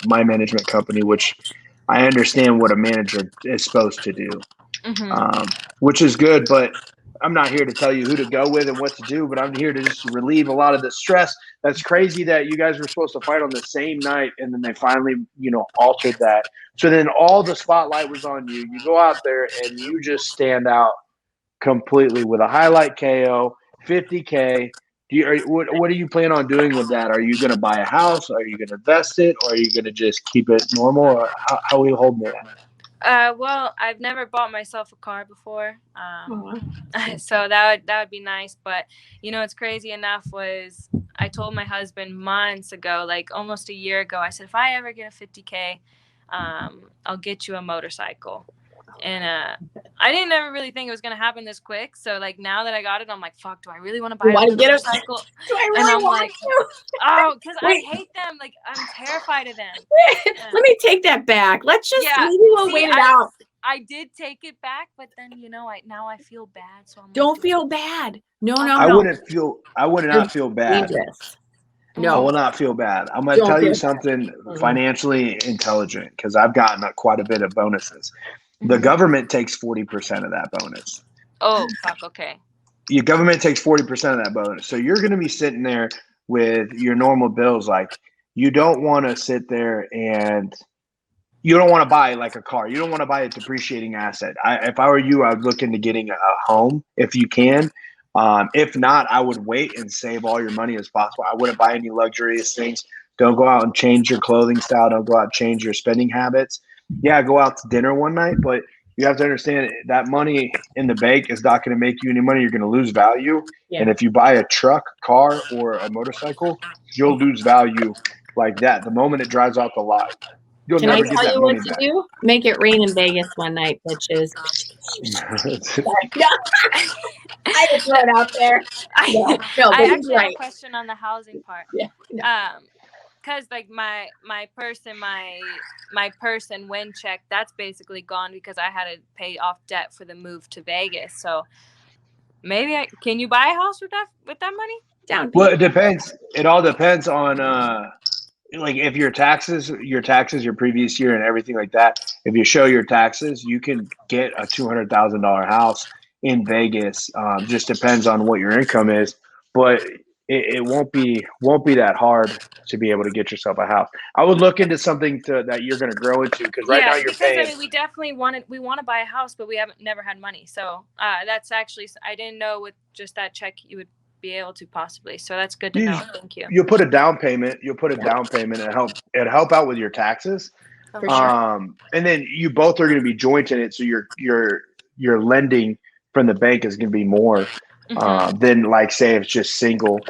my management company, which I understand what a manager is supposed to do, which is good. But I'm not here to tell you who to go with and what to do, but I'm here to just relieve a lot of the stress. That's crazy that you guys were supposed to fight on the same night, and then they finally, altered that. So then all the spotlight was on you. You go out there and you just stand out completely with a highlight KO, 50K. What are you planning on doing with that? Are you going to buy a house? Are you going to invest it? Or are you going to just keep it normal? Or how are you holding it? Well, I've never bought myself a car before, so that would be nice. But what's crazy enough was I told my husband months ago, like almost a year ago, I said, if I ever get a 50K, I'll get you a motorcycle. And I didn't ever really think it was gonna happen this quick. So like now that I got it, I'm like, fuck, do I really want to buy a motorcycle? Do I really want to? Oh, because I hate them. Like I'm terrified of them. Let me take that back. Let's just maybe we'll wait it out. I did take it back, but then now I feel bad. So don't feel bad. No. I would not feel bad. Dangerous. No, I will not feel bad. I'm going to tell you something financially intelligent because I've gotten quite a bit of bonuses. The government takes 40% of that bonus. Oh, fuck. Okay. Your government takes 40% of that bonus. So you're going to be sitting there with your normal bills. Like you don't want to sit there and you don't want to buy like a car. You don't want to buy a depreciating asset. If I were you, I would look into getting a home if you can. If not, I would wait and save all your money as possible. I wouldn't buy any luxurious things. Don't go out and change your clothing style. Don't go out and change your spending habits. Yeah, go out to dinner one night, but you have to understand that money in the bank is not going to make you any money. You're going to lose value. Yeah. And if you buy a truck, car, or a motorcycle, you'll lose value like that. The moment it drives off the lot, you'll Can never I get tell that you money what to back. do? Make it rain in Vegas one night, bitches. I just throw it out there. I actually have a question on the housing part. Yeah. Because like my person win check, that's basically gone because I had to pay off debt for the move to Vegas. So maybe can you buy a house with that money? Down. Well, it depends. It all depends on like if your taxes, your previous year and everything like that. If you show your taxes, you can get a $200,000 house in Vegas. Just depends on what your income is, but it won't be that hard to be able to get yourself a house. I would look into something that you're going to grow into because right now you're paying. I mean, we definitely want to buy a house, but we never had money. So that's actually, I didn't know with just that check you would be able to possibly. So that's good to know. Thank you. You'll put a down payment. and help out with your taxes. For sure. And then you both are going to be joint in it. So your lending from the bank is going to be more than like say if it's just single.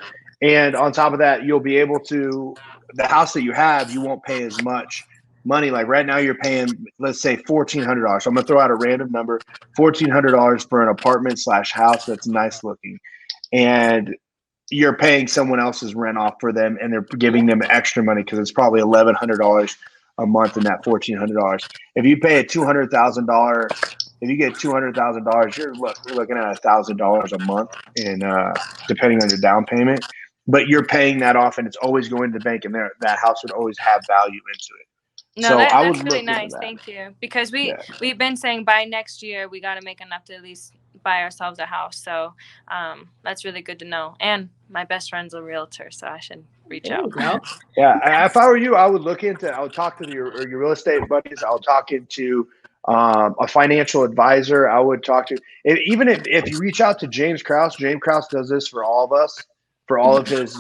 And on top of that, you'll be able to the house that you have, you won't pay as much money. Like right now you're paying, let's say $1,400. So I'm going to throw out a random number, $1,400 for an apartment / house that's nice looking. And you're paying someone else's rent off for them and they're giving them extra money because it's probably $1,100 a month in that $1,400. If you pay if you get $200,000, you're looking at $1,000 a month in depending on your down payment. But you're paying that off and it's always going to the bank and that house would always have value into it. No, that's really nice. Thank you. Because we've been saying by next year we got to make enough to at least buy ourselves a house. So that's really good to know. And my best friend's a realtor, so I should reach out. Yeah, if I were you, I would talk to your real estate buddies. I'll talk into a financial advisor. I would talk to even if you reach out to James Krause. James Krause does this for all of us, for all of his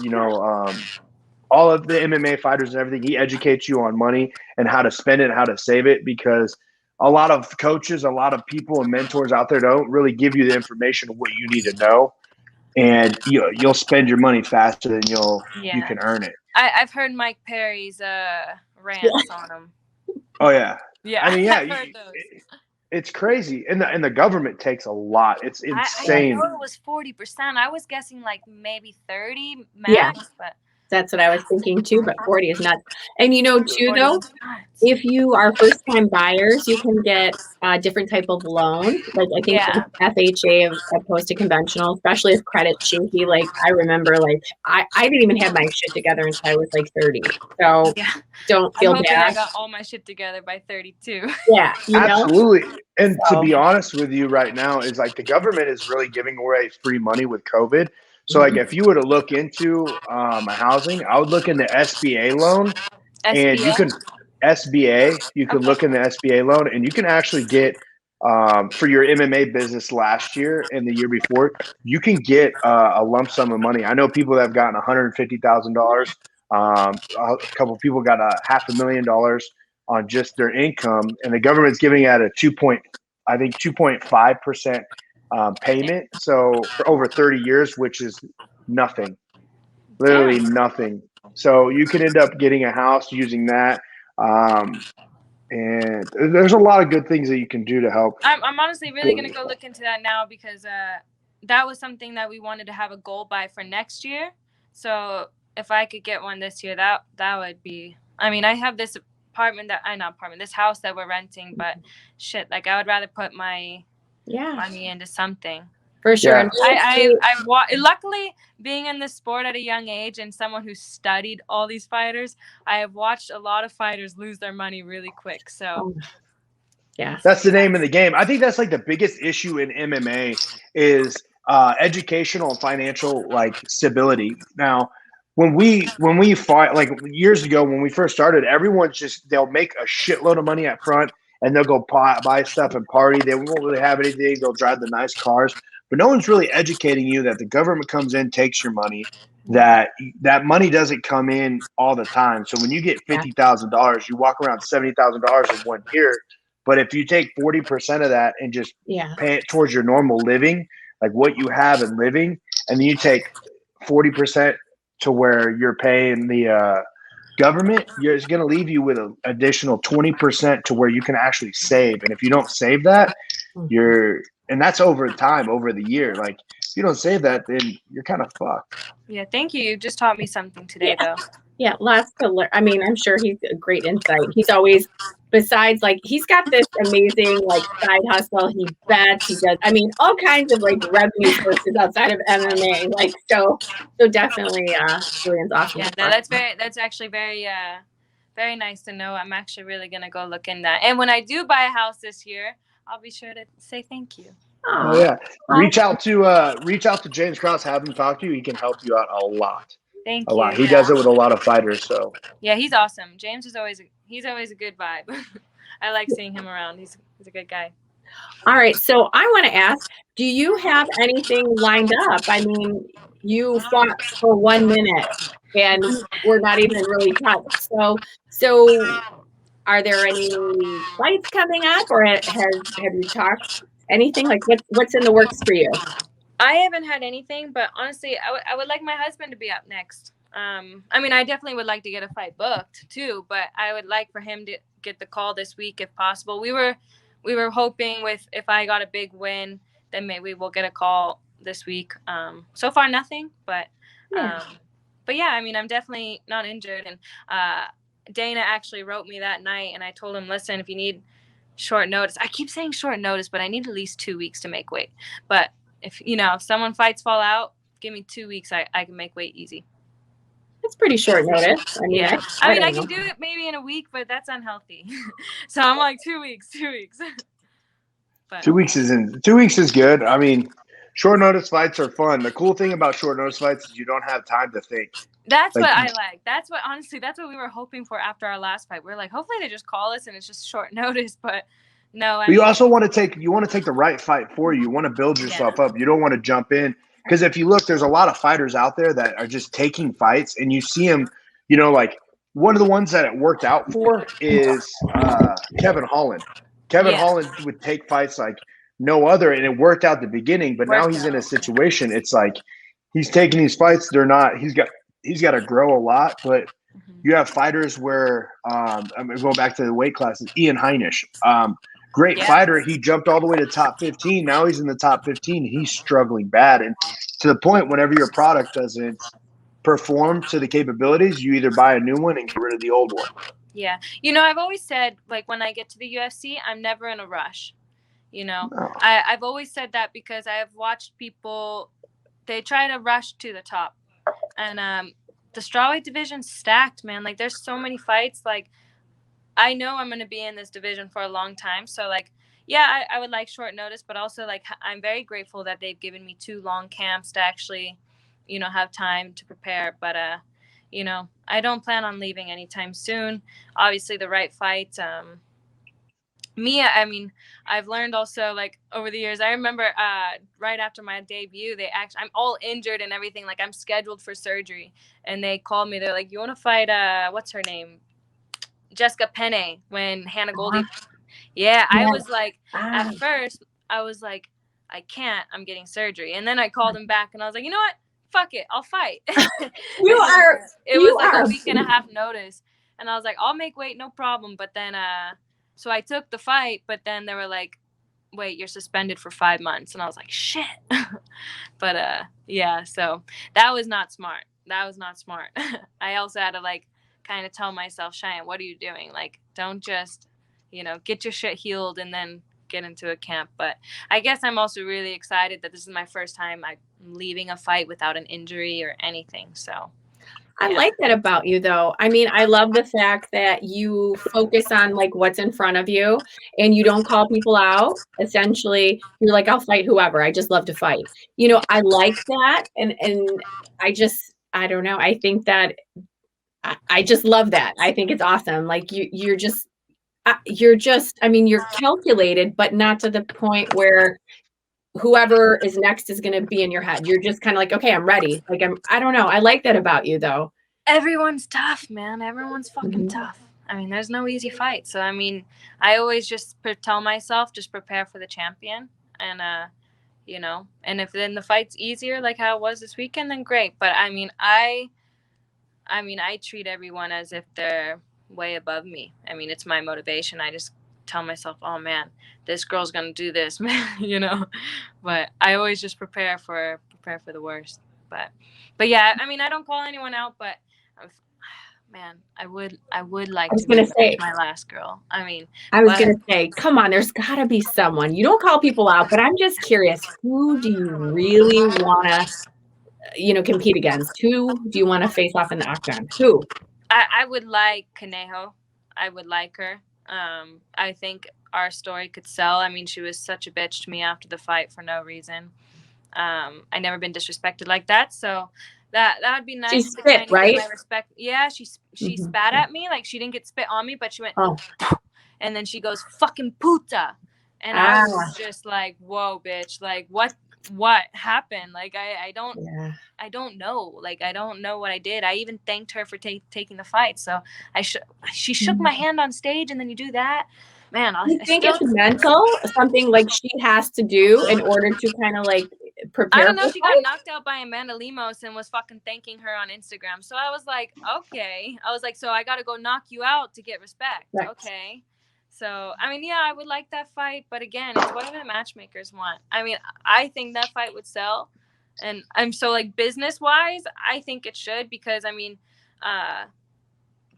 all of the MMA fighters and everything. He educates you on money and how to spend it, how to save it, because a lot of coaches, a lot of people and mentors out there don't really give you the information of what you need to know. And you'll spend your money faster than you can earn it. I've heard Mike Perry's rants on him. Oh yeah. Yeah. I mean, it's crazy. And the government takes a lot. It's insane. I know it was 40%. I was guessing like maybe 30 max, but That's what I was thinking too, but 40 is nuts. And you know, too, 40 though, is nuts. if you are first time buyers, you can get a different type of loan. Like I think Yeah. FHA opposed to conventional, especially if credit's shaky. Like I remember, like I didn't even have my shit together until I was like 30. So Yeah. don't I'm feel hoping I bad. got all my shit together by 32. Yeah, you know. Absolutely. And to So, be honest with you right now is like the government is really giving away free money with COVID. So like mhm. if you were to look into a housing, I would look into SBA loan and you SBA? can SBA, you can Okay. look in the SBA loan and you can actually get for your MMA business last year and the year before, you can get a lump sum of money. I know people that have gotten $150,000. A couple of people got $500,000 on just their income, and the government's giving it at a 2.5% payment. So for over 30 years, which is nothing, literally Damn. nothing. So you can end up getting a house using that. And there's a lot of good things that you can do to help. I'm honestly really going to go look into that now because that was something that we wanted to have a goal by for next year. So if I could get one this year, that would be, I mean, I have this this house that we're renting, but shit, like I would rather put my money into something. For sure. Yeah. Luckily, being in this sport at a young age and someone who studied all these fighters, I have watched a lot of fighters lose their money really quick. So, yeah, that's the name of the game. I think that's like the biggest issue in MMA is educational and financial like stability. Now, when we fight like years ago when we first started, everyone's just they'll make a shitload of money up front and they'll go buy stuff and party. They won't really have anything. They'll drive the nice cars. But no one's really educating you that the government comes in, takes your money, that money doesn't come in all the time. So when you get $50,000, you walk around $70,000 in 1 year. But if you take 40% of that and just pay it towards your normal living, like what you have in living, and then you take 40% to where you're paying the government, it's going to leave you with an additional 20% to where you can actually save. And if you don't save that, and that's over time, over the year. Like if you don't save that, then you're kind of fucked. Yeah, thank you. You just taught me something today, though. Yeah, lots to learn. I mean, I'm sure he's a great insight. He's always, besides, like, he's got this amazing, like, side hustle. He bets, he does, I mean, all kinds of, like, revenue sources outside of MMA. Like, so definitely, Julian's awesome. Yeah, no, that's actually very, very nice to know. I'm actually really going to go look in that. And when I do buy a house this year, I'll be sure to say thank you. Oh yeah, reach out to James Krause, have him talk to you. He can help you out a lot. Thank you. A lot. He does it with a lot of fighters. So yeah, he's awesome. James is always a good vibe. I like seeing him around. He's a good guy. All right, so I want to ask, do you have anything lined up? I mean, you fought for 1 minute and we're not even really touched. So are there any fights coming up, or have you talked anything? Like what's in the works for you? I haven't had anything, but honestly, I would like my husband to be up next. I mean, I definitely would like to get a fight booked too, but I would like for him to get the call this week if possible. We were hoping if I got a big win, then maybe we'll get a call this week. So far nothing, but yeah, I mean, I'm definitely not injured. And Dana actually wrote me that night, and I told him, listen, if you need short notice, I keep saying short notice, but I need at least 2 weeks to make weight. But if someone fights fall out, give me 2 weeks. I can make weight easy. That's pretty short notice. I mean, yeah. I can do it maybe in a week, but that's unhealthy. So I'm like 2 weeks. But 2 weeks is good. I mean, short notice fights are fun. The cool thing about short notice fights is you don't have time to think. That's what I like. That's what we were hoping for after our last fight. We're like, hopefully they just call us and it's just short notice, but no. You also want to take the right fight for you. You want to build yourself up. You don't want to jump in. Because if you look, there's a lot of fighters out there that are just taking fights, and you see them, like one of the ones that it worked out for is Kevin Holland. Kevin Holland would take fights like no other, and it worked out at the beginning. But now he's in a situation. It's like he's taking these fights. They're not. He's got to grow a lot. But you have fighters where I'm going back to the weight classes. Ian Heinisch. Great fighter. He jumped all the way to top 15. Now he's in the top 15. He's struggling bad. And to the point, whenever your product doesn't perform to the capabilities, you either buy a new one and get rid of the old one. Yeah. You know, I've always said, like, when I get to the UFC, I'm never in a rush. You know, No. I've always said that because I have watched people, they try to rush to the top. And the strawweight division's stacked, man. Like, there's so many fights. Like, I know I'm going to be in this division for a long time. So, like, yeah, I would like short notice, but also, like, I'm very grateful that they've given me 2 long camps to actually, you know, have time to prepare. But, you know, I don't plan on leaving anytime soon. Obviously, the right fight. I mean, I've learned also, like, over the years, I remember right after my debut, I'm all injured and everything. Like, I'm scheduled for surgery. And they called me. They're like, you want to fight, what's her name? Jessica Penne, when Hannah Goldie. Yeah, I was like, at first, I was like, I can't. I'm getting surgery. And then I called him back and I was like, you know what? Fuck it. I'll fight. It was like a week and a half notice. And I was like, I'll make weight, no problem. But then, so I took the fight, but then they were like, wait, you're suspended for 5 months. And I was like, shit. But, yeah, so that was not smart. I also had to, like, kind of tell myself, Cheyenne, what are you doing? Like, don't just, you know, get your shit healed and then get into a camp. But I guess I'm also really excited that this is my first time I'm leaving a fight without an injury or anything. So I like that about you, though. I mean, I love the fact that you focus on, like, what's in front of you and you don't call people out. Essentially, you're like, I'll fight whoever. I just love to fight. You know, I like that. And I don't know. I think that I just love that. I think it's awesome. Like, you're just, I mean, you're calculated, but not to the point where whoever is next is going to be in your head. You're just kind of like, okay, I'm ready. Like, I don't know. I like that about you, though. Everyone's tough, man. Everyone's fucking tough. I mean, there's no easy fight. So, I mean, I always just tell myself, just prepare for the champion. And, you know, and if then the fight's easier, like how it was this weekend, then great. But I mean, I treat everyone as if they're way above me. I mean, it's my motivation. I just tell myself, oh man, this girl's gonna do this, man, you know. But I always just prepare for the worst. But yeah, I mean, I don't call anyone out, but man, I would like to be my last girl. I mean, I was gonna say, come on, there's gotta be someone. You don't call people out, but I'm just curious, who do you really wanna, you know, compete against? Who do you want to face off in the octagon? Who? I would like Conejo. I would like her. I think our story could sell. I mean, she was such a bitch to me after the fight for no reason. I never been disrespected like that, so that would be nice. She spit, right? Get my respect. Yeah, she spat at me. Like, she didn't get spit on me, but she went, and then she goes, fucking puta. And I was just like, whoa, bitch. Like, what happened? Like, I don't know. Like, I don't know what I did. I even thanked her for taking the fight. So she shook my hand on stage, and then you do that. Man, I think it's mental, something like she has to do in order to kind of like prepare. I don't know. She got knocked out by Amanda Lemos and was fucking thanking her on Instagram. So I was like, okay. I was like, so I got to go knock you out to get respect. Right. Okay. So, I mean, yeah, I would like that fight. But again, it's whatever the matchmakers want. I mean, I think that fight would sell. And I'm so, like, business-wise, I think it should. Because, I mean,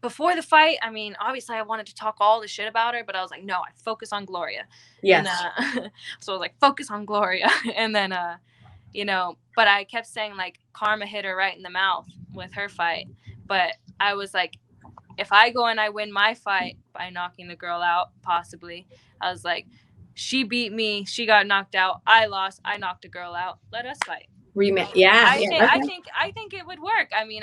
before the fight, I mean, obviously I wanted to talk all the shit about her. But I was like, no, I focus on Gloria. Yes. And, so I was like, focus on Gloria. And then, you know, but I kept saying, like, karma hit her right in the mouth with her fight. But I was like, if I go and I win my fight by knocking the girl out, possibly, I was like, she beat me. She got knocked out. I lost. I knocked a girl out. Let us fight. Yeah. I think it would work. I mean,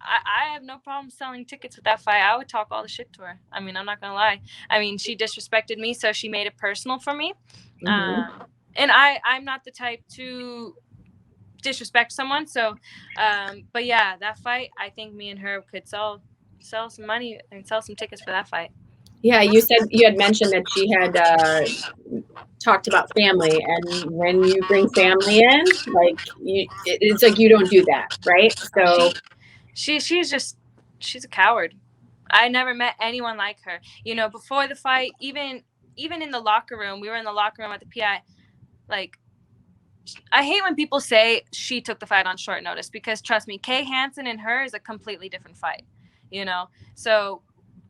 I have no problem selling tickets with that fight. I would talk all the shit to her. I mean, I'm not going to lie. I mean, she disrespected me, so she made it personal for me. Mm-hmm. And I'm not the type to disrespect someone. So, but yeah, that fight, I think me and her could sell some money and sell some tickets for that fight. Yeah, you had mentioned that she had talked about family, and when you bring family in, like, it's like you don't do that, right? So she's a coward. I never met anyone like her. You know, before the fight, even in the locker room, we were in the locker room at the PI, like, I hate when people say she took the fight on short notice, because trust me, Kay Hansen and her is a completely different fight, you know? So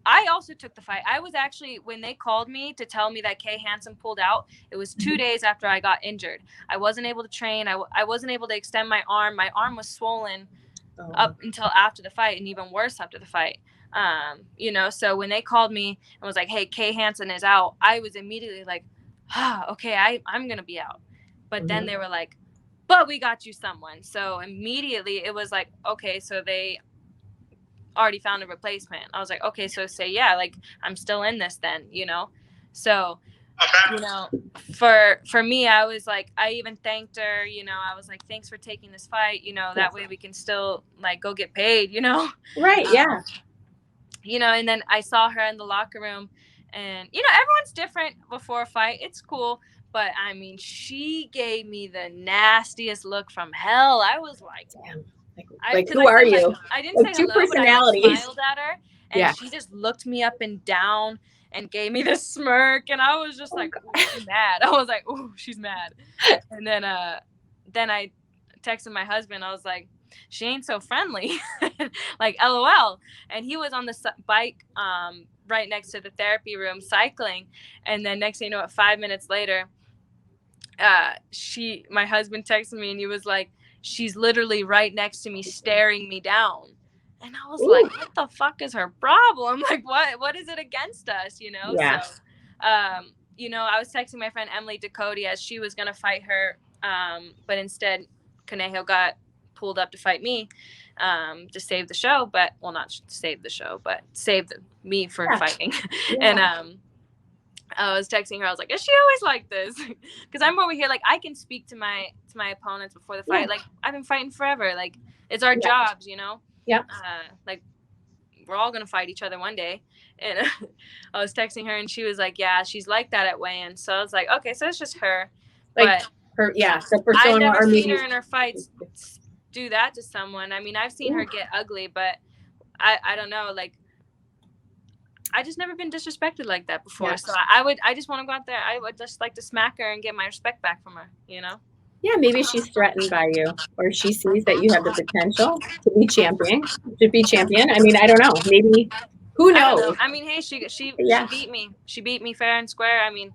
I also took the fight. I was actually, when they called me to tell me that Kay Hansen pulled out, it was 2 days after I got injured. I wasn't able to train. I wasn't able to extend my arm. My arm was swollen up until after the fight, and even worse after the fight. You know, so when they called me and was like, hey, Kay Hansen is out, I was immediately like, okay, I'm going to be out. But then they were like, but we got you someone. So immediately it was like, okay, so they already found a replacement. I was like, okay, so say, yeah, like I'm still in this then, you know? So, you know, for me, I was like, I even thanked her, you know, I was like, thanks for taking this fight, you know, that way we can still like go get paid, you know? Right. Yeah. You know, and then I saw her in the locker room, and, you know, everyone's different before a fight. It's cool. But I mean, she gave me the nastiest look from hell. I was like, damn. Like who are you? Like, I didn't like say hello, but I like smiled at her, and she just looked me up and down and gave me this smirk, and I was just like, ooh, she's mad. I was like, ooh, she's mad. And then I texted my husband. I was like, she ain't so friendly, like LOL. And he was on the bike right next to the therapy room cycling, and then next thing you know, 5 minutes later, my husband texted me, and he was like, she's literally right next to me staring me down. And I was like, what the fuck is her problem? Like, what is it against us, you know? Yeah. So you know, I was texting my friend Emily Ducote as she was gonna fight her, but instead Conejo got pulled up to fight me, to save the show, but well, not save the show, but save me for fighting. And I was texting her. I was like, is she always like this? Because I'm over here, like, I can speak to my opponents before the fight. Like, I've been fighting forever. Like, it's our jobs, you know? Yeah. Like, we're all going to fight each other one day. And I was texting her, and she was like, yeah, she's like that at weigh-in. So I was like, okay, so it's just her. Like, but her, the persona. I've never seen her in her fights do that to someone. I mean, I've seen her get ugly, but I don't know, like, I just never been disrespected like that before. Yeah. So I just want to go out there. I would just like to smack her and get my respect back from her, you know? Yeah, maybe she's threatened by you, or she sees that you have the potential to be champion. I mean, I don't know. Maybe, who knows? I mean, hey, she beat me. She beat me fair and square. I mean,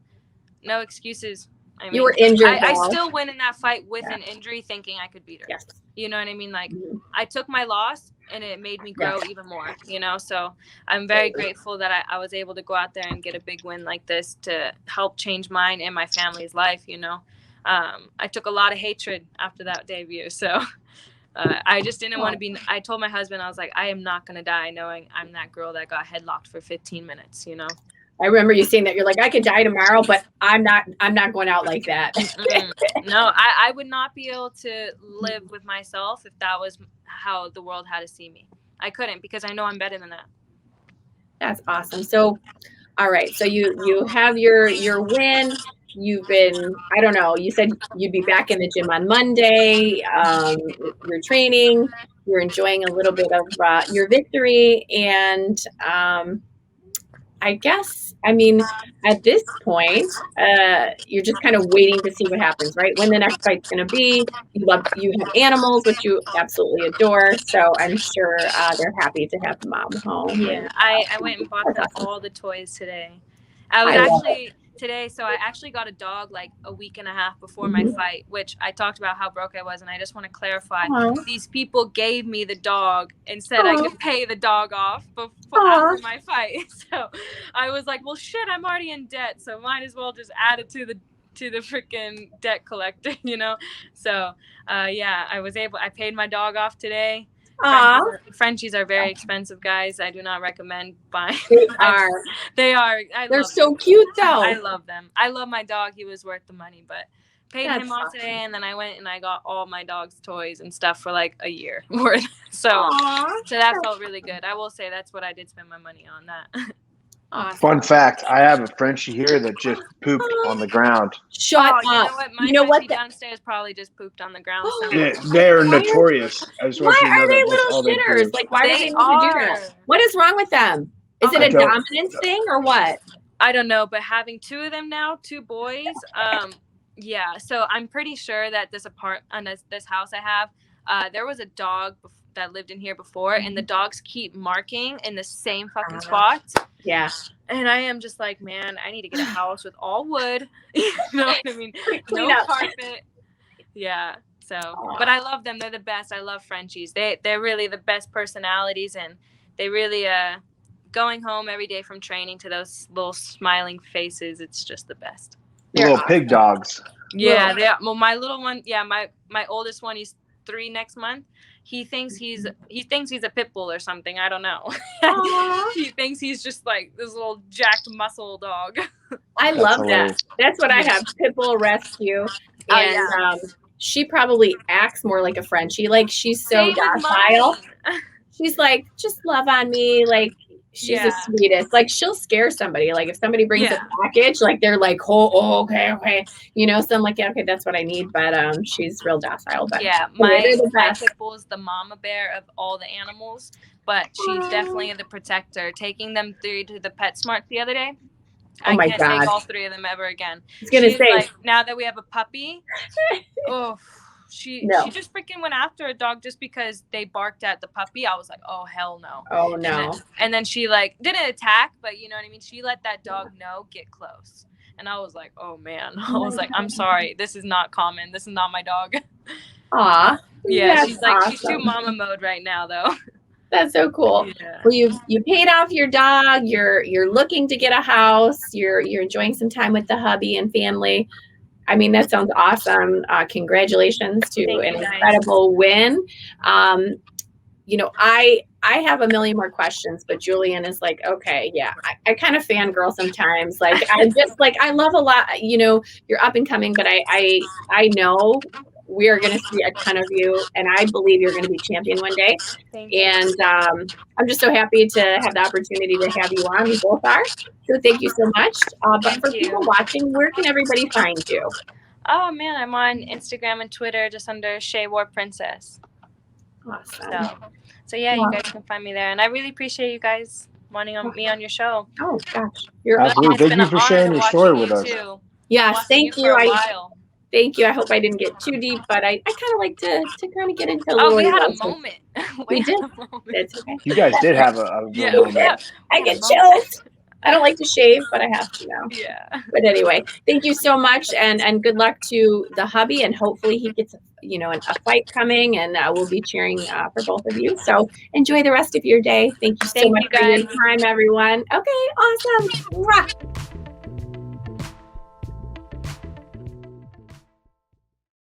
no excuses. I mean, you were injured. I still went in that fight with an injury, thinking I could beat her. Yes. You know what I mean? Like, I took my loss, and it made me grow even more, you know? So I'm very grateful that I was able to go out there and get a big win like this to help change mine and my family's life, you know? I took a lot of hatred after that debut. So I just didn't want to be, I told my husband, I was like, I am not going to die knowing I'm that girl that got headlocked for 15 minutes, you know? I remember you saying that. You're like, I could die tomorrow, but I'm not going out like that. No, I would not be able to live with myself if that was how the world had to see me. I couldn't, because I know I'm better than that. That's awesome. So, all right. So you have your win. You've been, I don't know, you said you'd be back in the gym on Monday. You're training. You're enjoying a little bit of your victory. And I guess, I mean, at this point, you're just kind of waiting to see what happens, right? When the next fight's going to be. You have animals, which you absolutely adore. So I'm sure they're happy to have mom home. Yeah, I went and bought them all the toys today. So I actually got a dog like a week and a half before my fight, which I talked about how broke I was. And I just want to clarify, these people gave me the dog and said I could pay the dog off after my fight. So I was like, well, shit, I'm already in debt. So might as well just add it to the freaking debt collector, you know? So I paid my dog off today. Frenchies are very expensive, guys. I do not recommend buying. They are. They're so cute, though. I love them. I love my dog. He was worth the money, but paid him off today, and then I went and I got all my dog's toys and stuff for like a year worth. So that felt really good. I will say that's what I did spend my money on. That. Awesome. Fun fact, I have a Frenchie here that just pooped on the ground. Shut up. You know what? My downstairs probably just pooped on the ground. They're notorious. I just want you to know why are they little shitters? Like, why do they need to do that? What is wrong with them? Is it a dominance thing or what? I don't know, but having two of them now, two boys, Yeah, so I'm pretty sure that this house I have, there was a dog that lived in here before, and the dogs keep marking in the same fucking spots. Yeah. And I am just like, man, I need to get a house with all wood. You know what I mean? Clean No up. carpet. Yeah. So, but I love them. They're the best. I love Frenchies. They're really the best personalities, and they really going home every day from training to those little smiling faces. It's just the best. They're Little pig dogs. Yeah, well, my little one, my oldest one, he's 3 next month. He thinks he's a pit bull or something. I don't know. He thinks he's just like this little jacked muscle dog. I love that. That's what I have, pit bull rescue, and she probably acts more like a Frenchie. Like she's so docile. She's like, just love on me, like. She's the sweetest. Like she'll scare somebody. Like if somebody brings a package, like they're like, oh, okay. You know, so I'm like, yeah, okay, that's what I need. But she's real docile. But my pit bull is the mama bear of all the animals, but she's definitely the protector. Taking them to the PetSmart the other day. Oh my God. Take all 3 of them ever again. I was gonna say, like, now that we have a puppy, she just freaking went after a dog just because they barked at the puppy. I was like, oh hell no. Oh no. And then she like didn't attack, but you know what I mean? She let that dog know, get close. And I was like, oh man. I was like, I'm sorry. This is not common. This is not my dog. Aw. Yeah, she's like awesome. She's too mama mode right now though. That's so cool. Yeah. Well, you paid off your dog. You're looking to get a house. You're enjoying some time with the hubby and family. I mean, that sounds awesome. Congratulations to an incredible win. You know, I have a million more questions, but Julian is like, okay, yeah. I kind of fangirl sometimes. Like I just like I love a lot. You know, you're up and coming, but I know we are going to see a ton of you, and I believe you're going to be champion one day. And I'm just so happy to have the opportunity to have you on. We both are. So thank you so much. But for people watching, where can everybody find you? Oh, man, I'm on Instagram and Twitter just under Shea War Princess. Awesome. So yeah, you guys can find me there. And I really appreciate you guys wanting me on your show. Oh, gosh. Absolutely. Thank you for sharing your story with us. Yes, thank you. Thank you. I hope I didn't get too deep, but I kind of like to kind of get into a little. Oh, we had a moment. We did. That's okay. You guys did have a moment. I get chills. I don't like to shave, but I have to now. Yeah. But anyway, thank you so much, and good luck to the hubby, and hopefully he gets a fight coming, and we'll be cheering for both of you. So enjoy the rest of your day. Thank you so much for your time, everyone. Okay, awesome. Mwah.